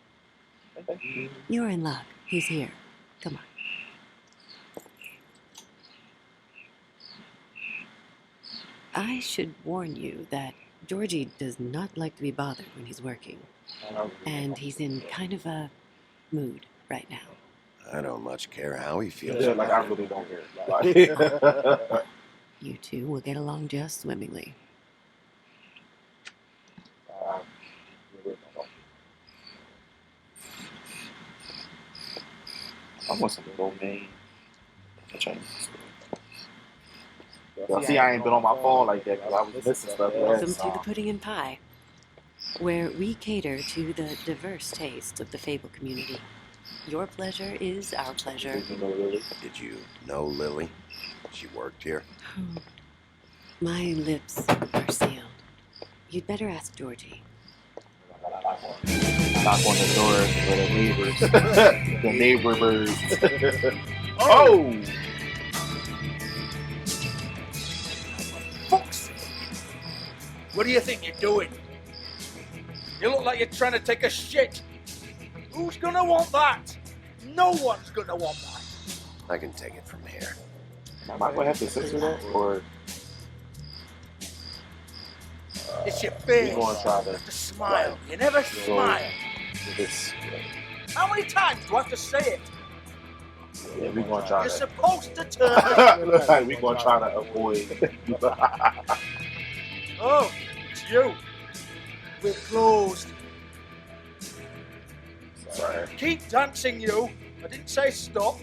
You're in luck. He's here. Come on. I should warn you that Georgie does not like to be bothered when he's working. And he's in kind of a mood right now. I don't much care how he feels. Yeah, like I really don't care. You two will get along just swimmingly. I want some romaine. Y'all see, I ain't been on my phone like that because I was missing stuff Welcome last to the time. Pudding and Pie, where we cater to the diverse tastes of the Fable community. Your pleasure is our pleasure. Did you know Lily? She worked here. My lips are sealed. You'd better ask Georgie. Knock on the door for the neighbors. The neighbor birds. Oh! What do you think you're doing? You look like you're trying to take a shit. Who's gonna want that? No one's gonna want that. I can take it from here. Am I gonna have to censor that, or It's your face. we gonna try to The smile. You never go smile. with this? How many times do I have to say it? Yeah, we gonna try You're to. supposed to turn. We gonna try to avoid. Oh, it's you. We're closed. Sorry. Keep dancing, you. I didn't say stop.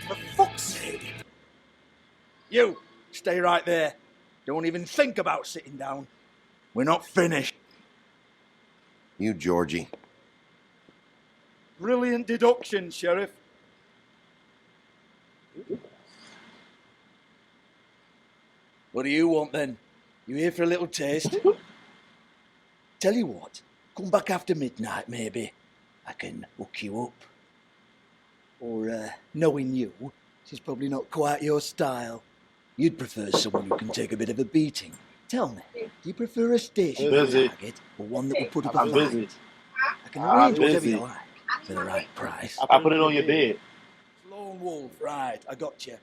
For fuck's sake. You, stay right there. Don't even think about sitting down. We're not finished. You, Georgie. Brilliant deduction, Sheriff. What do you want then? You here for a little taste? Tell you what, come back after midnight maybe. I can hook you up. Or, knowing you, this is probably not quite your style. You'd prefer someone who can take a bit of a beating. Tell me, do you prefer a station Busy. target or one that will put up a I'm fight? busy. I can I'm arrange whatever busy. you like for the right price. I put it on your bed. Lone Wolf, right, I got you.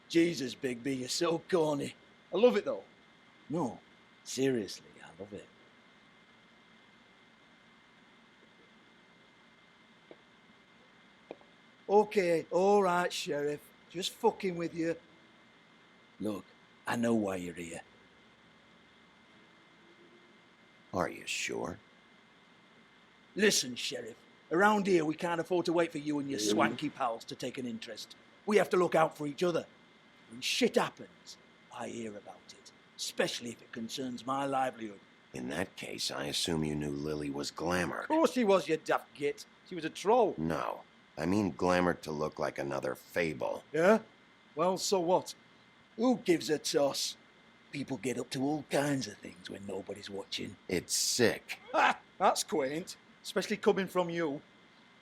Jesus, Bigby, you're so corny. I love it though. No, seriously, I love it. Okay, alright, Sheriff. Just fucking with you. Look, I know why you're here. Are you sure? Listen, Sheriff, Around here, we can't afford to wait for you and your swanky pals to take an interest. We have to look out for each other. When shit happens, I hear about it, especially if it concerns my livelihood. In that case, I assume you knew Lily was glamored. Of course she was, you daft git. She was a troll. No, I mean glamored to look like another fable. Yeah? Well, so what? Who gives a toss? People get up to all kinds of things when nobody's watching. It's sick. Ha! That's quaint. Especially coming from you.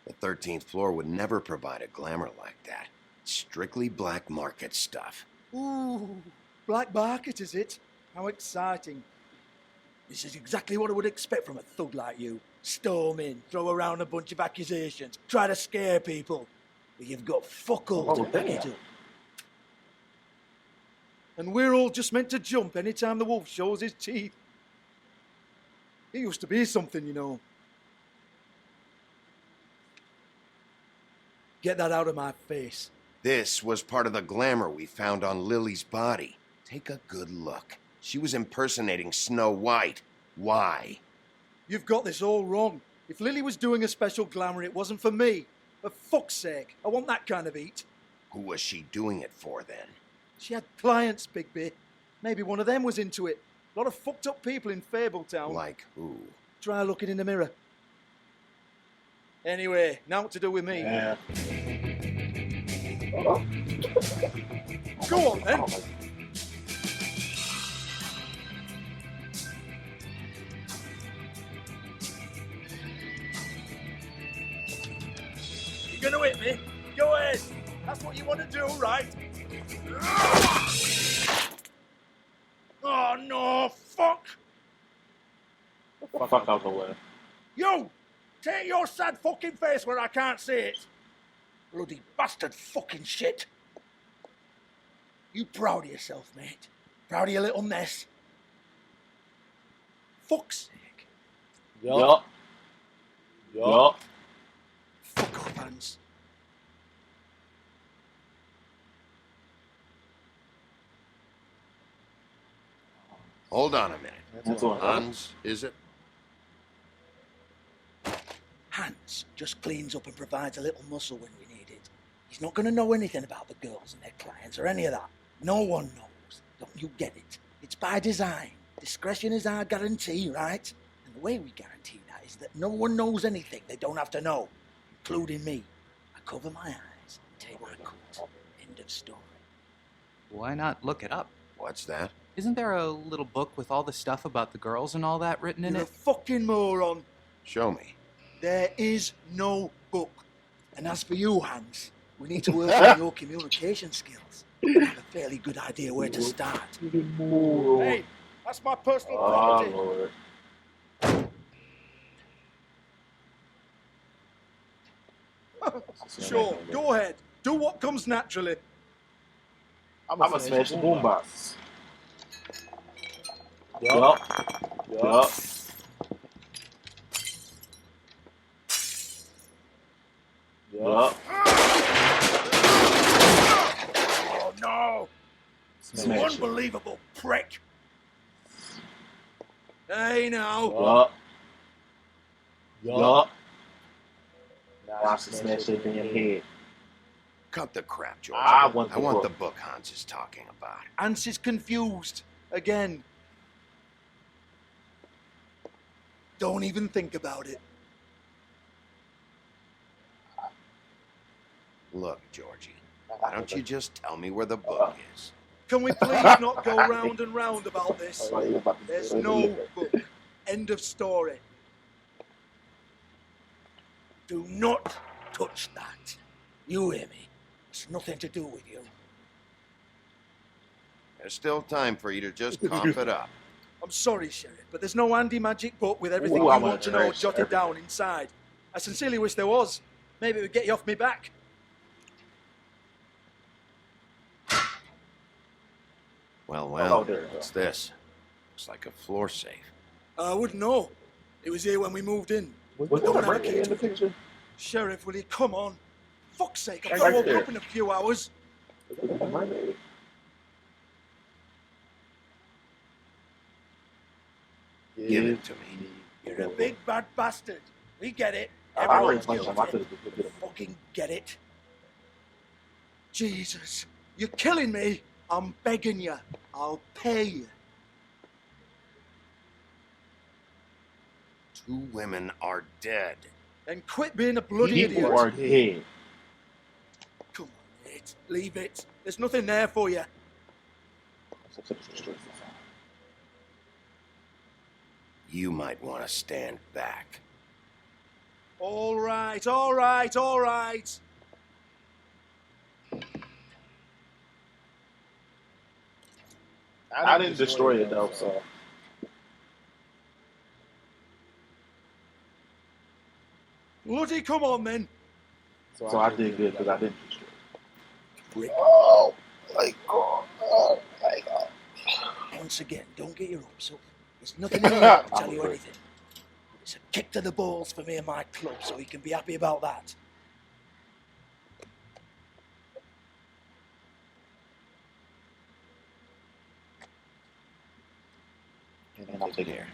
The 13th floor would never provide a glamour like that. Strictly black market stuff. Ooh, black market, is it? How exciting. This is exactly what I would expect from a thug like you. Storm in, throw around a bunch of accusations, try to scare people. But you've got fuck all to back it up. And we're all just meant to jump anytime the wolf shows his teeth. It used to be something, you know. Get that out of my face. This was part of the glamour we found on Lily's body. Take a good look. She was impersonating Snow White. Why? You've got this all wrong. If Lily was doing a special glamour, it wasn't for me. For fuck's sake, I want that kind of eat. Who was she doing it for then? She had clients, Bigby. Maybe one of them was into it. A lot of fucked up people in Fabletown. Like who? Try looking in the mirror. Anyway, now what to do with me? Yeah. Go on then. You gonna hit me? Go ahead. That's what you want to do, right? Oh no, fuck! Fuck out the way. You! Take your sad fucking face where I can't see it! Bloody bastard fucking shit! You proud of yourself, mate? Proud of your little mess? Fuck's sake. Yup. Fuck off, Hans. Hold on a minute. That's all right. Hans, is it? Hans just cleans up and provides a little muscle when we need it. He's not going to know anything about the girls and their clients or any of that. No one knows. Don't you get it? It's by design. Discretion is our guarantee, right? And the way we guarantee that is that no one knows anything they don't have to know, including me. I cover my eyes and take my cut. End of story. Why not look it up? What's that? Isn't there a little book with all the stuff about the girls and all that written in You're it? a fucking moron. Show me. There is no book. And as for you, Hans, we need to work on your communication skills. I have a fairly good idea where to start. Hey, that's my personal property. Lord. Sure, go ahead. Do what comes naturally. I'm gonna smash the boombox. Yup. Oh no! Smash You it. unbelievable prick! Hey now! Yup. Watch the smash it in your head. Cut the crap, George. I want the the book Hans is talking about. Hans is confused. Again. Don't even think about it. Look, Georgie, why don't you just tell me where the book is? Can we please not go round and round about this? There's no book. End of story. Do not touch that. You hear me? It's nothing to do with you. There's still time for you to just cough it up. I'm sorry, Sheriff, but there's no handy magic book with everything Ooh, you I want want to to know trash jotted everything. down inside. I sincerely wish there was. Maybe it would get you off me back. Well, Oh, there you go. what's this? Looks like a floor safe. I wouldn't know. It was here when we moved in. Was Don't that a have a birthday key in to the it. picture? Sheriff, will you come on? Fuck's sake, I've Right got to woke there. up in a few hours. Give it to me. You're a big bad bastard. We get it. I already Everyone's played them. I guilty. could have Fucking get it. Jesus, you're killing me. I'm begging you. I'll pay you. 2 women are dead. Then quit being a bloody People idiot. are dead. Come on, Nate. Leave it. There's nothing there for you. You might want to stand back. All right, all right, all right. I didn't destroy it though, so. Bloody come on then. So I did good because I didn't destroy it. Rick. Oh my god. Oh my god. Once again, don't get your hopes up. There's nothing in here to tell you anything. It's a kick to the balls for me and my club, so you can be happy about that. And I'll take care.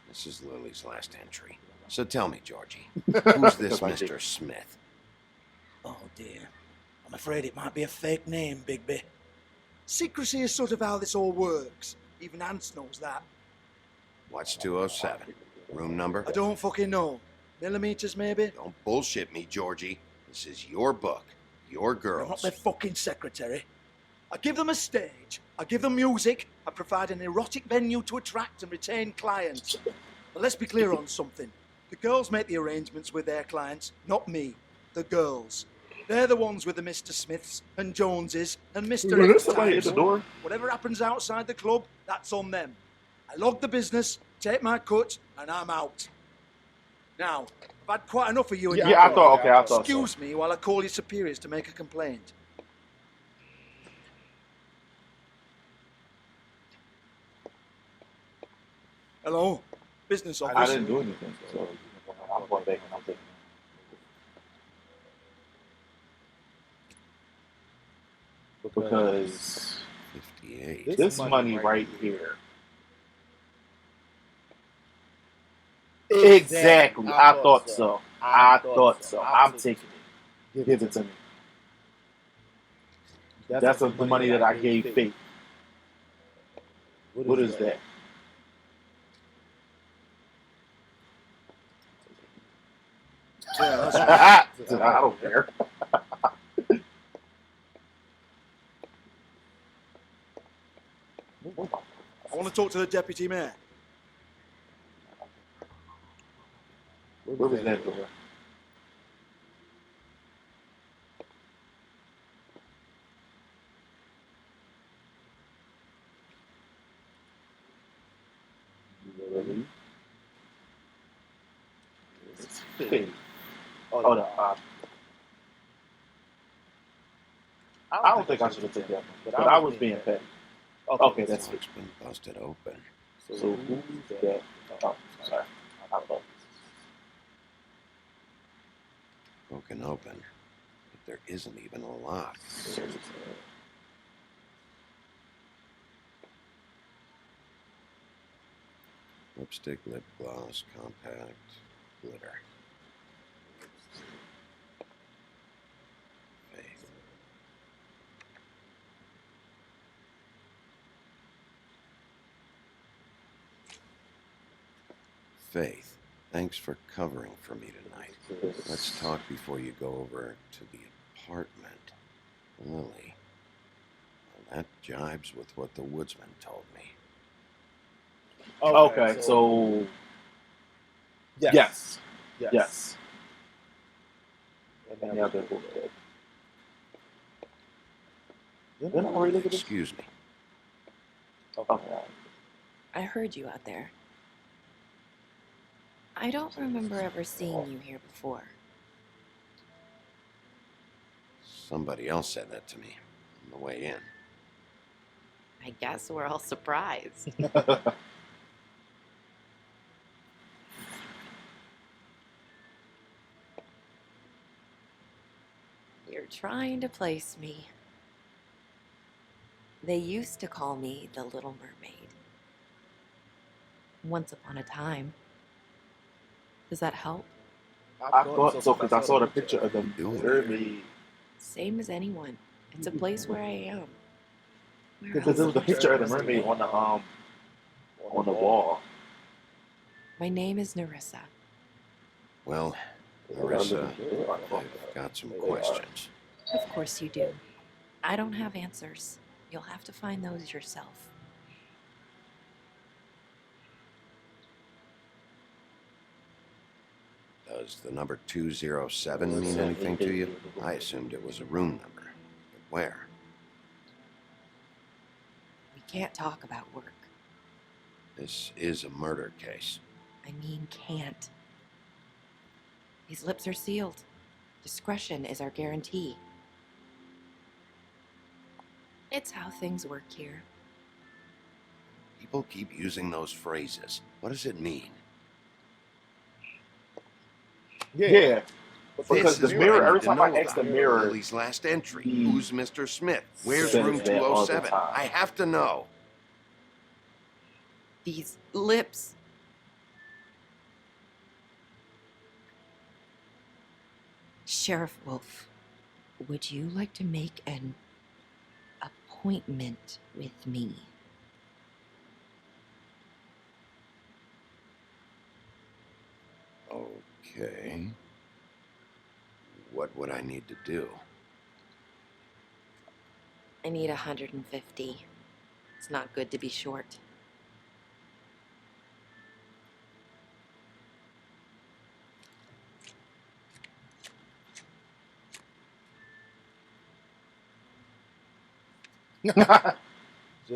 This is Lily's last entry. So tell me, Georgie, who's this Mr. Smith? Oh dear. I'm afraid it might be a fake name, Bigby. Secrecy is sort of how this all works. Even Ants knows that. What's 207? Room number? I don't fucking know. Millimeters, maybe? Don't bullshit me, Georgie. This is your book. Your I'm not girls. their fucking secretary. I give them a stage, I give them music, I provide an erotic venue to attract and retain clients. But let's be clear on something. The girls make the arrangements with their clients, not me. The girls. They're the ones with the Mr. Smiths and Joneses and Mr. Is there X somebody at the door? Whatever happens outside the club, that's on them. I log the business, take my cut, and I'm out. Now, I've had quite enough of you. And Yeah, I thought. Okay, I thought. Excuse me while I call your superiors to make a complaint. Hello? Business office? I didn't do anything, so I'm going back and I'm taking it. Because 58. this money right here. Exactly. I thought so. I thought so. I'm taking it. Give it to me. That's the money that I gave Faith. What is that? Yeah, that's right. I don't care. I want to talk to the deputy mayor. Where was that door? It's Faith. Oh no. I don't think I should have taken that one, but I was being petty. Okay, that's it. It's been busted open. So who's that? Oh, sorry. I thought. Broken open. But there isn't even a lock. Lipstick, lip gloss, compact, glitter. Faith. Faith, thanks for covering for me tonight. Let's talk before you go over to the apartment. Lily. Well, that jibes with what the woodsman told me. Okay, so yes. And now they're both dead. Then I'm already looking at Excuse me. Okay. I heard you out there. I don't remember ever seeing you here before. Somebody else said that to me on the way in. I guess we're all surprised. You're trying to place me. They used to call me the Little Mermaid. Once upon a time. Does that help? I thought so because I saw the picture of the mermaid. Same as anyone. It's a place where I am. Where Because else there was a am I picture of the supposed to mermaid be? on the wall. My name is Narissa. Well, Marissa, I've got some questions. Of course you do. I don't have answers. You'll have to find those yourself. Does the number 207 mean anything to you? I assumed it was a room number. But where? We can't talk about work. This is a murder case. I mean, can't. These lips are sealed. Discretion is our guarantee. It's how things work here. People keep using those phrases. What does it mean? Yeah. Because This the is mirror, what I every need to time I know ask the about. mirror, Lily's last entry. Who's Mr. Smith? Where's says room that all the 207? time. I have to know. These lips. Sheriff Wolf, would you like to make an appointment with me? Okay. What would I need to do? I need 150. It's not good to be short.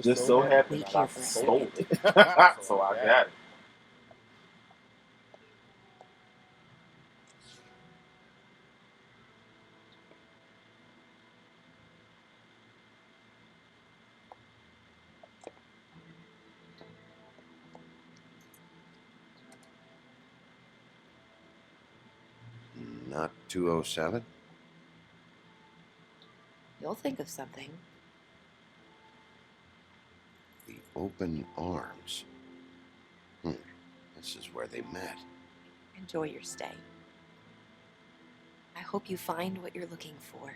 just so happened Wait that I here for a stole second. it. So I got it. Not 207? You'll think of something. The Open Arms. This is where they met. Enjoy your stay. I hope you find what you're looking for.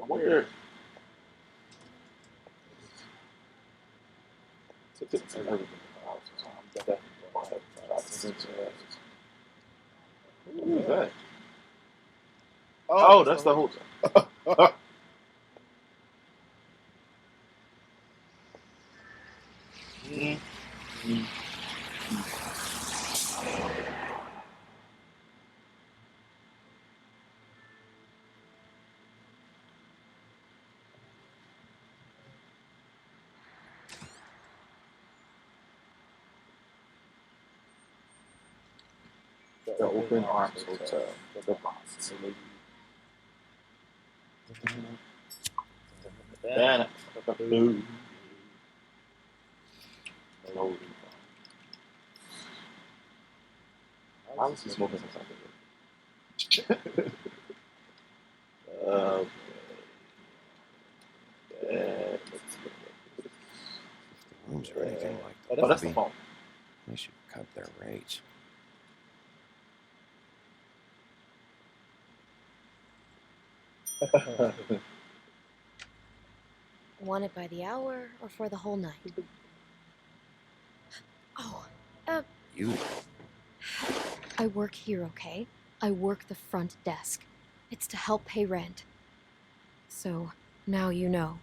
I wonder. Who's that? Oh, that's the hotel. The Open Arms Hotel. The box. Banana. Blue. I was smoking something. Rooms are anything like Oh, the that's the lobby. phone. They should cut their rates. Want it by the hour or for the whole night? Oh, You? I work here, okay? I work the front desk. It's to help pay rent. So, now you know.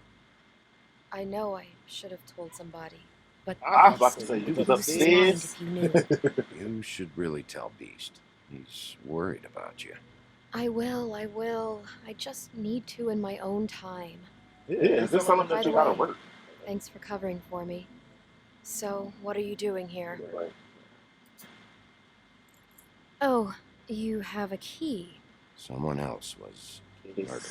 I know I should have told somebody, but I was about to Beast, say, you you'd was be upstairs. blind if you knew. You should really tell Beast. He's worried about you. I will. I just need to in my own time. Yeah, just tell him By that the you gotta way, work. Thanks for covering for me. So, what are you doing here? Oh, you have a key. Someone else was murdered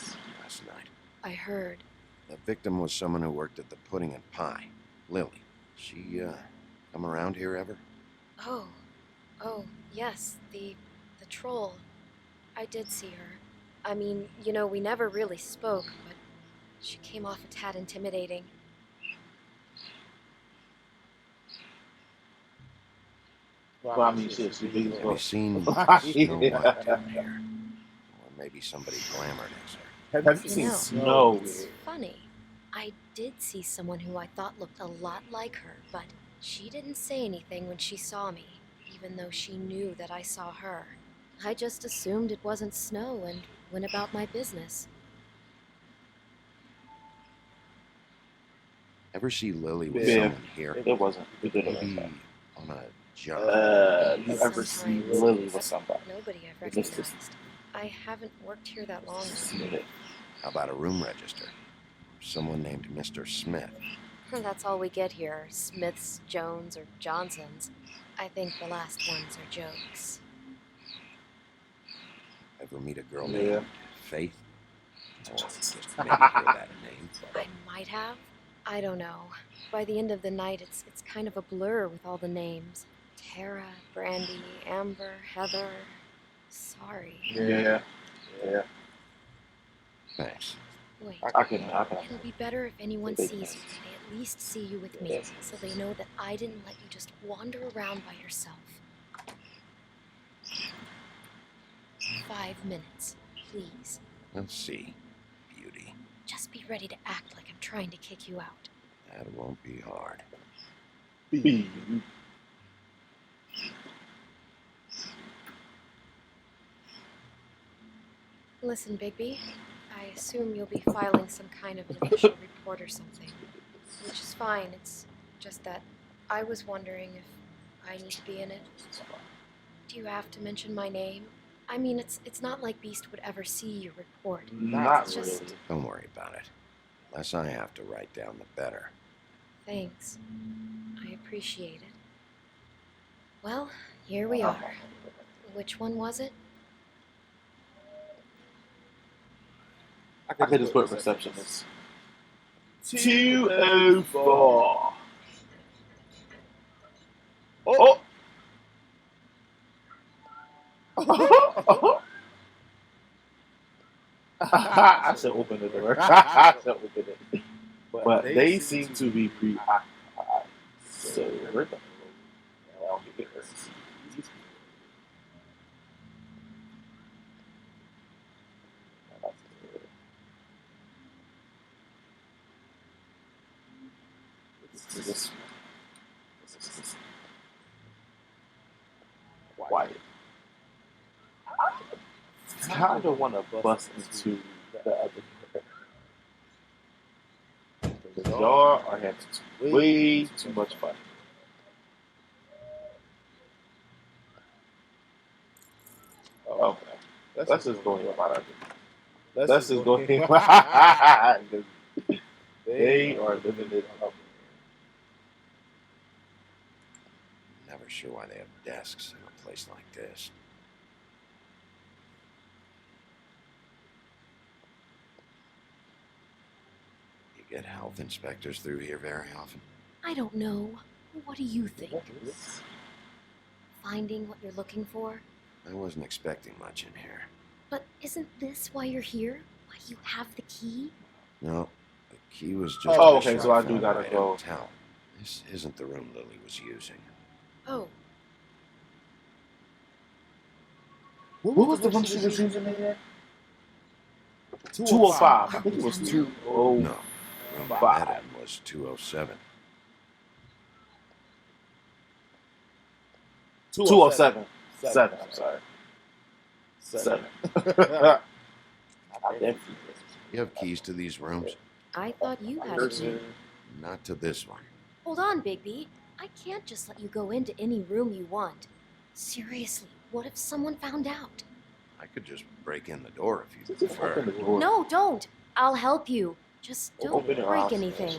last night. I heard. The victim was someone who worked at the Pudding and Pie. Lily. She, come around here ever? Oh, yes, the the troll. I did see her. I mean, you know, we never really spoke, but she came off a tad intimidating. Well, I mean, shit, she big as Have you fuck. seen Snow White down here? Or maybe somebody glamorized her. Have you seen Snow? It's funny. I did see someone who I thought looked a lot like her, but she didn't say anything when she saw me, even though she knew that I saw her. I just assumed it wasn't Snow and went about my business. Ever see Lily with Yeah, someone here? it wasn't. We did it Maybe like on a job. you ever see Lily with somebody? Nobody I've With Mr. recognized. I haven't worked here that long. How about a room register? Someone named Mr. Smith. That's all we get here. Smiths, Jones, or Johnsons. I think the last ones are jokes. Ever meet a girl Yeah. named Faith? Or just maybe hear that name. I might have. I don't know. By the end of the night, it's kind of a blur with all the names. Tara, Brandy, Amber, Heather. Sorry. Yeah. Thanks. Wait. I can. It'll be better if anyone sees you. They at least see you with me, so they know that I didn't let you just wander around by yourself. 5 minutes, please. Let's see, beauty. Just be ready to act like I'm trying to kick you out. That won't be hard. B. Listen, Bigby, I assume you'll be filing some kind of an official report or something. Which is fine, it's just that I was wondering if I need to be in it. Do you have to mention my name? I mean, it's not like Beast would ever see your report. Not It's just... really. Don't worry about it. Less I have to write down, the better. Thanks. I appreciate it. Well, here we are. Which one was it? I could just put receptionist. 204. Oh. I should open the door. I should open it. But they seem to be preoccupied. So we're gonna go down here. This quiet. I kind of want to bust into the other door. Because y'all are having way too much fun. Okay. Let's just go here about it. Let's just go here. They are living it up. Never sure why they have desks in a place like this. You get health inspectors through here very often? I don't know. What do you think? Finding what you're looking for? I wasn't expecting much in here. But isn't this why you're here? Why you have the key? No, the key was just. Oh, okay, so I do gotta right go. Hotel. This isn't the room Lily was using. Oh, What was the room she was using in there? 205. I think it was 205. No, room I met in was 207. 207. 7, I'm sorry. 7. You have keys to these rooms? I thought you had a key. Not to this one. Hold on, Bigby. I can't just let you go into any room you want. Seriously, what if someone found out? I could just break in the door if you prefer. No, don't. I'll help you. Just don't Open it break up. anything.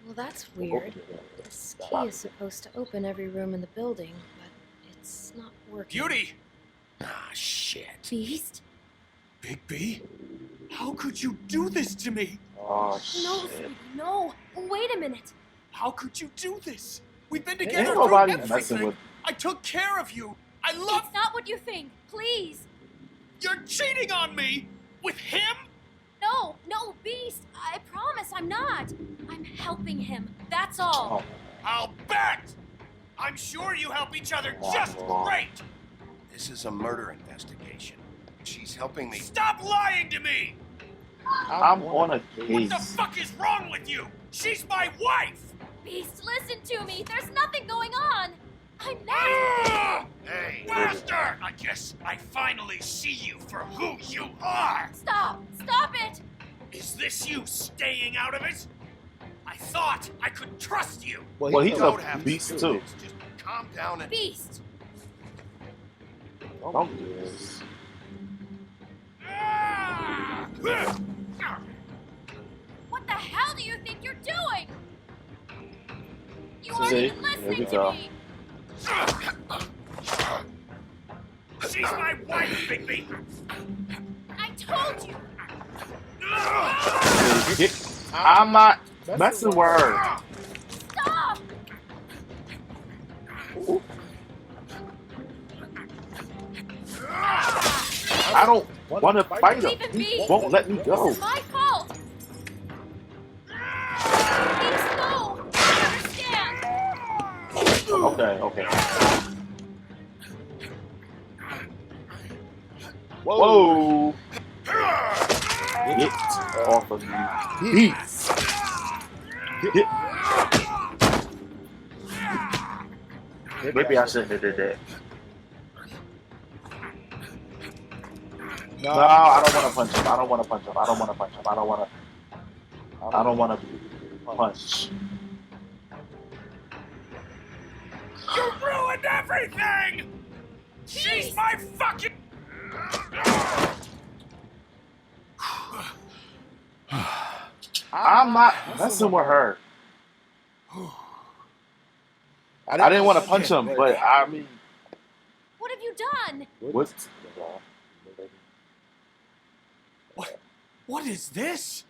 Well, that's weird. This key is supposed to open every room in the building, but it's not working. Beauty! Ah, shit. Beast? Bigby? How could you do this to me? Oh, No, sweetie, no. Wait a minute. How could you do this? We've been Ain't together nobody through messing everything. with. I took care of you. I love. It's not what you think. Please. You're cheating on me with him. No, no, Beast. I promise I'm not. I'm helping him. That's all. I'll bet. I'm sure you help each other just great. This is a murder investigation. She's helping me. Stop lying to me. I'm on a What case. the fuck is wrong with you? She's my wife. Beast, listen to me. There's nothing going on. I'm not. Ah! Hey, bastard! I guess I finally see you for who you are. Stop. Stop it. Is this you staying out of it? I thought I could trust you. Well, he's You don't a have to beast do too. this. Just calm down and. Beast. Don't do this. What the hell do you think you're doing? You See? aren't even Here we listening to go. me. She's my wife, Bigby. I told you. I'm not messing with her. Stop. I don't want to fight him. Leave it He be. won't let me go. This is my fault. Beast, no. I understand. Okay. Whoa. Get off of me. Beats. Get. Maybe I shouldn't have did that. No, I don't want to punch him. I don't want to punch him. I don't want to punch him. I don't want to punch. You ruined everything. She's my fucking. I'm not messing with her. I didn't want to punch him, but I mean, What have you done? what's What is this?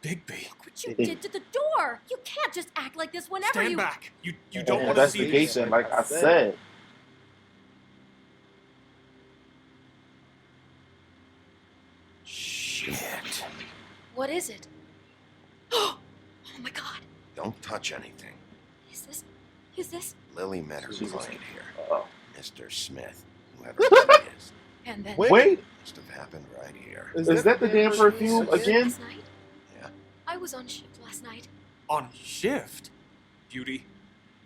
Bigby. What you did to the door. You can't just act like this whenever Stand you. back. You don't want to see this. investigation, like I said. Shit. What is it? Oh my god. Don't touch anything. Is this? Lily met her client here, Oh. Mr. Smith, whoever he is. And then. Wait, Must have happened right here. is that the damn perfume again? Last night? Yeah. I was on shift last night. On shift? Beauty.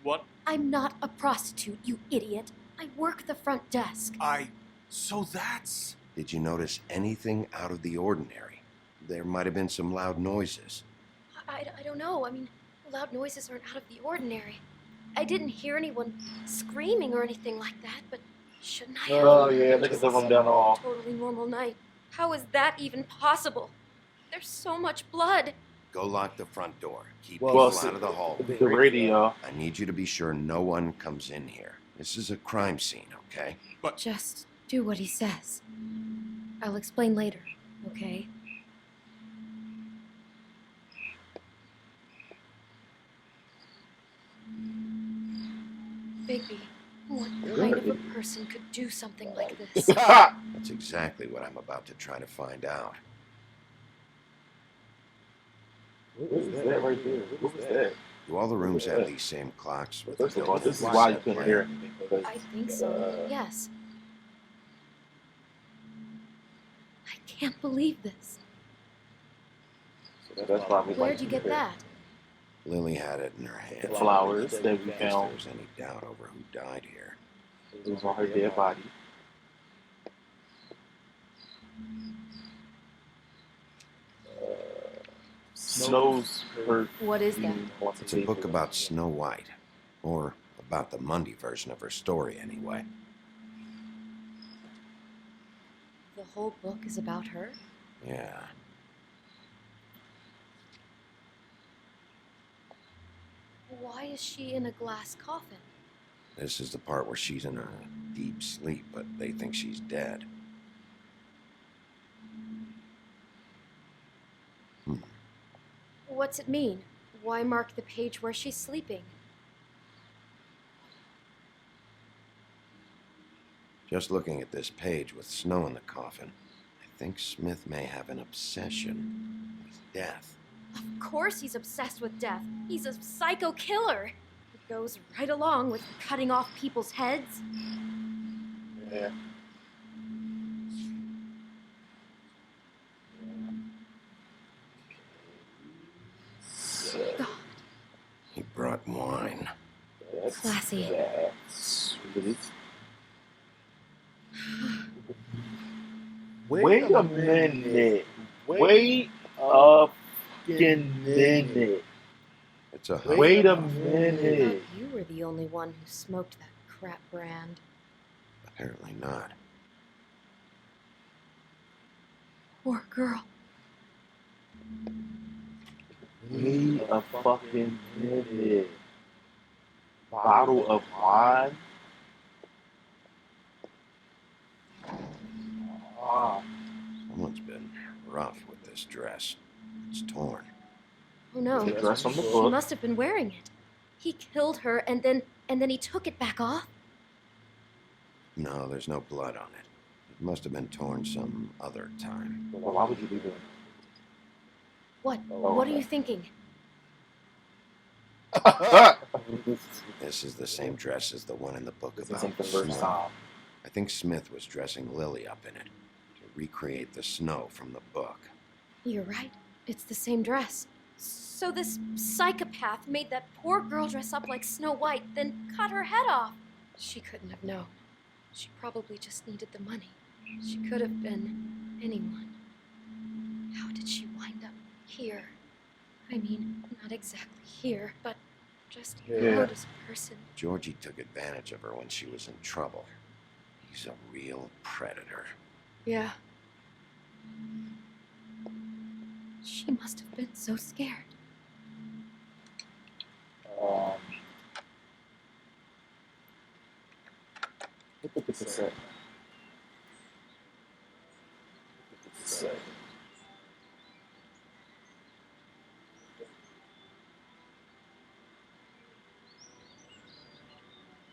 What? I'm not a prostitute, you idiot. I work the front desk. So that's. Did you notice anything out of the ordinary? There might have been some loud noises. I don't know. I mean, loud noises aren't out of the ordinary. I didn't hear anyone screaming or anything like that, but shouldn't I have? Oh yeah, look at them down the hall. Totally normal night. How is that even possible? There's so much blood. Go lock the front door. Keep Well, people out of the hallway. the radio. I need you to be sure no one comes in here. This is a crime scene, okay? Just do what he says. I'll explain later, okay? Bigby, what kind of a person could do something like this? That's exactly what I'm about to try to find out. What was that right there? What was that? Do all the rooms have these same clocks? With First the of all, this is built-in why you set couldn't plan? hear anything. Because, I think so, yes. I can't believe this. so that's probably why Where'd you get that? Lily had it in her hand. The flowers that we In case found. there's any doubt over who died here. It was on her dead body. Snow's her. What is that? It's a book about Snow White. Or about the Monday version of her story, anyway. The whole book is about her? Yeah. Why is she in a glass coffin? This is the part where she's in a deep sleep, but they think she's dead. What's it mean? Why mark the page where she's sleeping? Just looking at this page with Snow in the coffin, I think Smith may have an obsession with death. Of course he's obsessed with death. He's a psycho killer. It goes right along with cutting off people's heads. Yeah. God. He brought wine. Classy. That's sweet. Wait a minute. Wait a fucking minute. It's a Wait a I minute. thought you were the only one who smoked that crap brand. Apparently not. Poor girl. Wait a fucking minute. Bottle of wine? Ah. Someone's been rough with this dress. It's torn. Oh no. The dress from the He book. must have been wearing it. He killed her and then he took it back off. No, there's no blood on it. It must have been torn some other time. Well, why would you do that? What? Oh, What are okay. you thinking? This is the same dress as the one in the book This about isn't the first Snow. time. I think Smith was dressing Lily up in it to recreate the Snow from the book. You're right. It's the same dress. So this psychopath made that poor girl dress up like Snow White, then cut her head off. She couldn't have known. She probably just needed the money. She could have been anyone. How did she wind up here? I mean, not exactly here, but just Yeah. out as a person. Georgie took advantage of her when she was in trouble. He's a real predator. Yeah. She must have been so scared. Look at the cassette.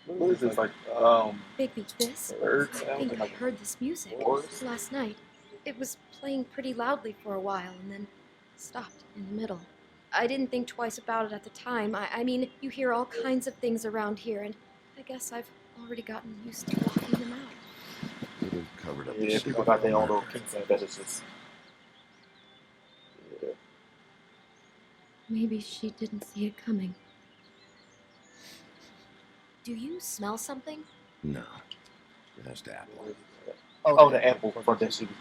What is this, like, Bigby, this? bird I sound? think I Like heard this music horse? last night. It was playing pretty loudly for a while and then stopped in the middle. I didn't think twice about it at the time. I mean, you hear all kinds of things around here, and I guess I've already gotten used to blocking them out. Would have covered up the Yeah, snow. people got their own little kinks and fetishes. Yeah. Maybe she didn't see it coming. Do you smell something? No. Just apple. Oh, the apple from that she was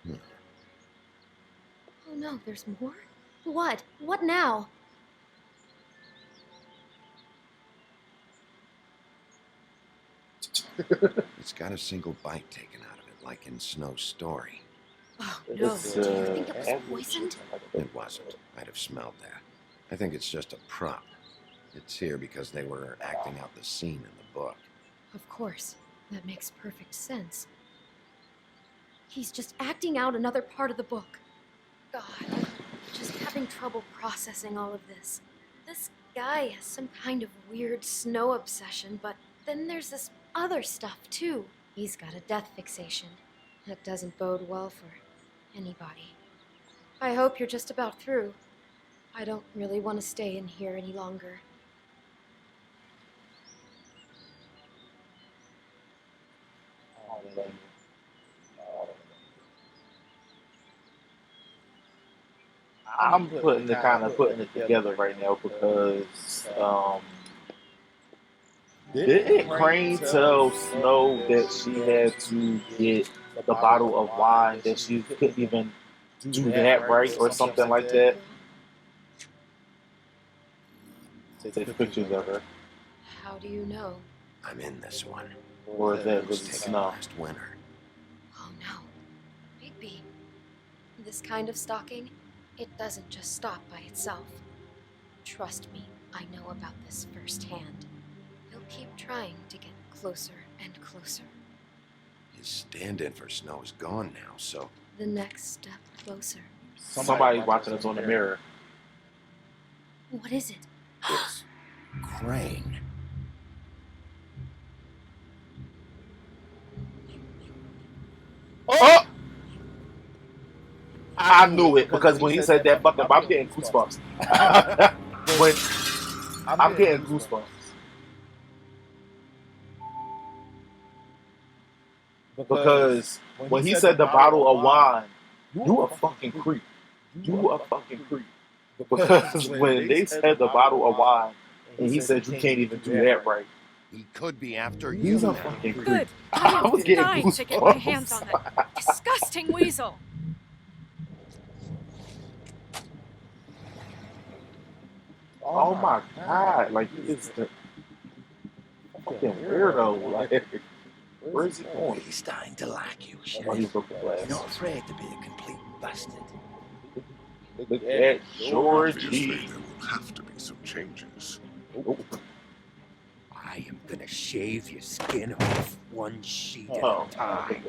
eating. Oh no, there's more? What? What now? It's got a single bite taken out of it, like in Snow's story. Oh no, It's, do you think it was apple. poisoned? It wasn't. I'd have smelled that. I think it's just a prop. It's here because they were acting out the scene in the book. Of course. That makes perfect sense. He's just acting out another part of the book. God, I'm just having trouble processing all of this. This guy has some kind of weird snow obsession, but then there's this other stuff too. He's got a death fixation. That doesn't bode well for anybody. I hope you're just about through. I don't really want to stay in here any longer. I'm putting it together right now because didn't Crane tell Snow that she had to get the bottle of wine, that she couldn't even do that right or something like that? Take pictures of her. How do you know? I'm in this one. Or is that It was really taken Snow? last winter. Oh no. Bigby. This kind of stalking, it doesn't just stop by itself. Trust me, I know about this firsthand. He'll keep trying to get closer and closer. His stand-in for Snow is gone now, so The next step closer. Somebody's watching us on the mirror. What is it? it's Crane. I knew it because when he said that fucking, I'm getting goosebumps. When I'm getting goosebumps. Because when he said the bottle of wine, you a fucking creep. You a fucking creep. Because when they said the bottle of wine, and he said you can't even do that right. He could be after you. He's a fucking creep. Good. I was getting dying to get my hands on that disgusting weasel. Oh my god! Like he is the fucking weirdo. Like, where is he going? He's starting to like you, Oh, Sheriff. he's broken glass. You're not afraid to be a complete bastard. Look at Obviously, Georgie. there will have to be some changes. I am gonna shave your skin off one sheet at Oh. a time.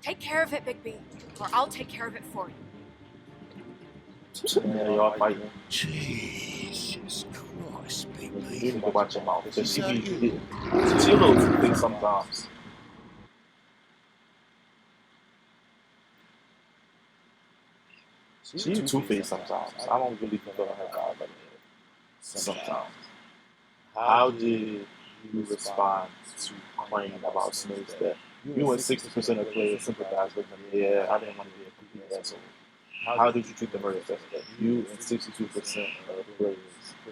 Take care of it, Big B, or I'll take care of it for you. Yeah, y'all fighting. Jesus Christ, You baby. need to watch your mouth. Because she a little too thick sometimes. She's two-faced sometimes. I don't really feel her vibe like that. Sometimes. How did you respond to complaining about Snow's death? You and 60% of players sympathize with him. Yeah, I didn't want to be a complete asshole. How did you treat the murder suspect? You and 62% of players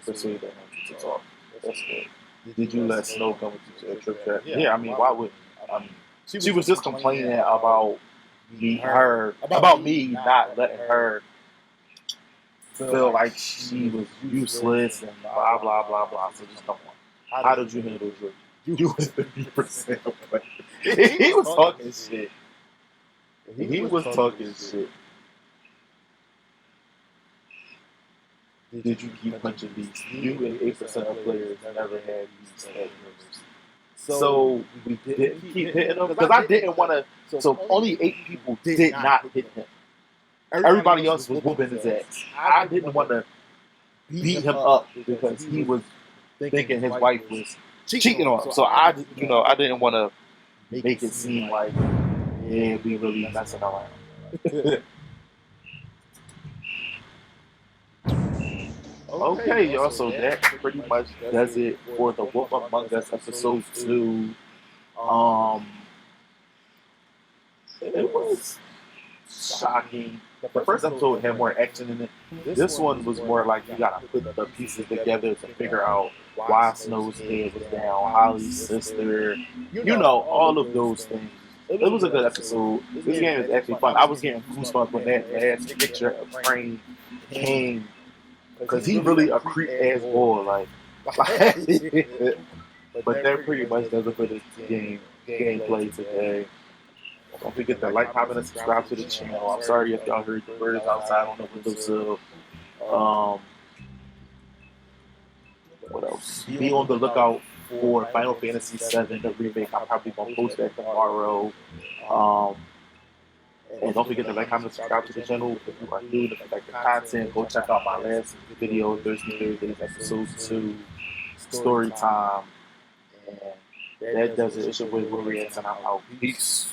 persuaded him to talk. That's good. Did you let Snow come with you to a trip chat? Yeah, I mean, why wouldn't? I mean, she was just complaining about me not letting her feel like she was useless and blah blah blah blah. So just come on. How did you handle Drake? You was 50% of players. He was talking shit. He was talking shit. Did you keep punching beats? You and 8% of players never had these head numbers. So we didn't keep hitting him because I didn't want to. So only 8 people did not hit him. Everybody else was whooping his ass. I didn't want to beat him up because he was thinking his wife was cheating on him. So I didn't want to make it seem like, yeah, we really messing around. Okay, y'all, so that pretty much does it for the Wolf Among Us episode 2. It was shocking. The first episode had more action in it. This one was more like you gotta put the pieces together to figure out why Snow's head was down, Holly's sister, all of those things. It was a good episode. This game is actually fun. I was getting goosebumps when that last picture of Crane came. Because he really a creep ass boy, like. But that pretty much does it for this gameplay today. Don't forget to like, comment, and subscribe to the channel. I'm sorry if y'all heard the birds outside on the windowsill. What else? Be on the lookout for Final Fantasy VII, the remake. I'm probably gonna post that tomorrow. And don't forget to like, comment, and subscribe to the channel if you are new to like the content. Go check out my last video, Thursdays, episode 2, story time. And that does it. It's your boy, Rory, and I'm out. Peace.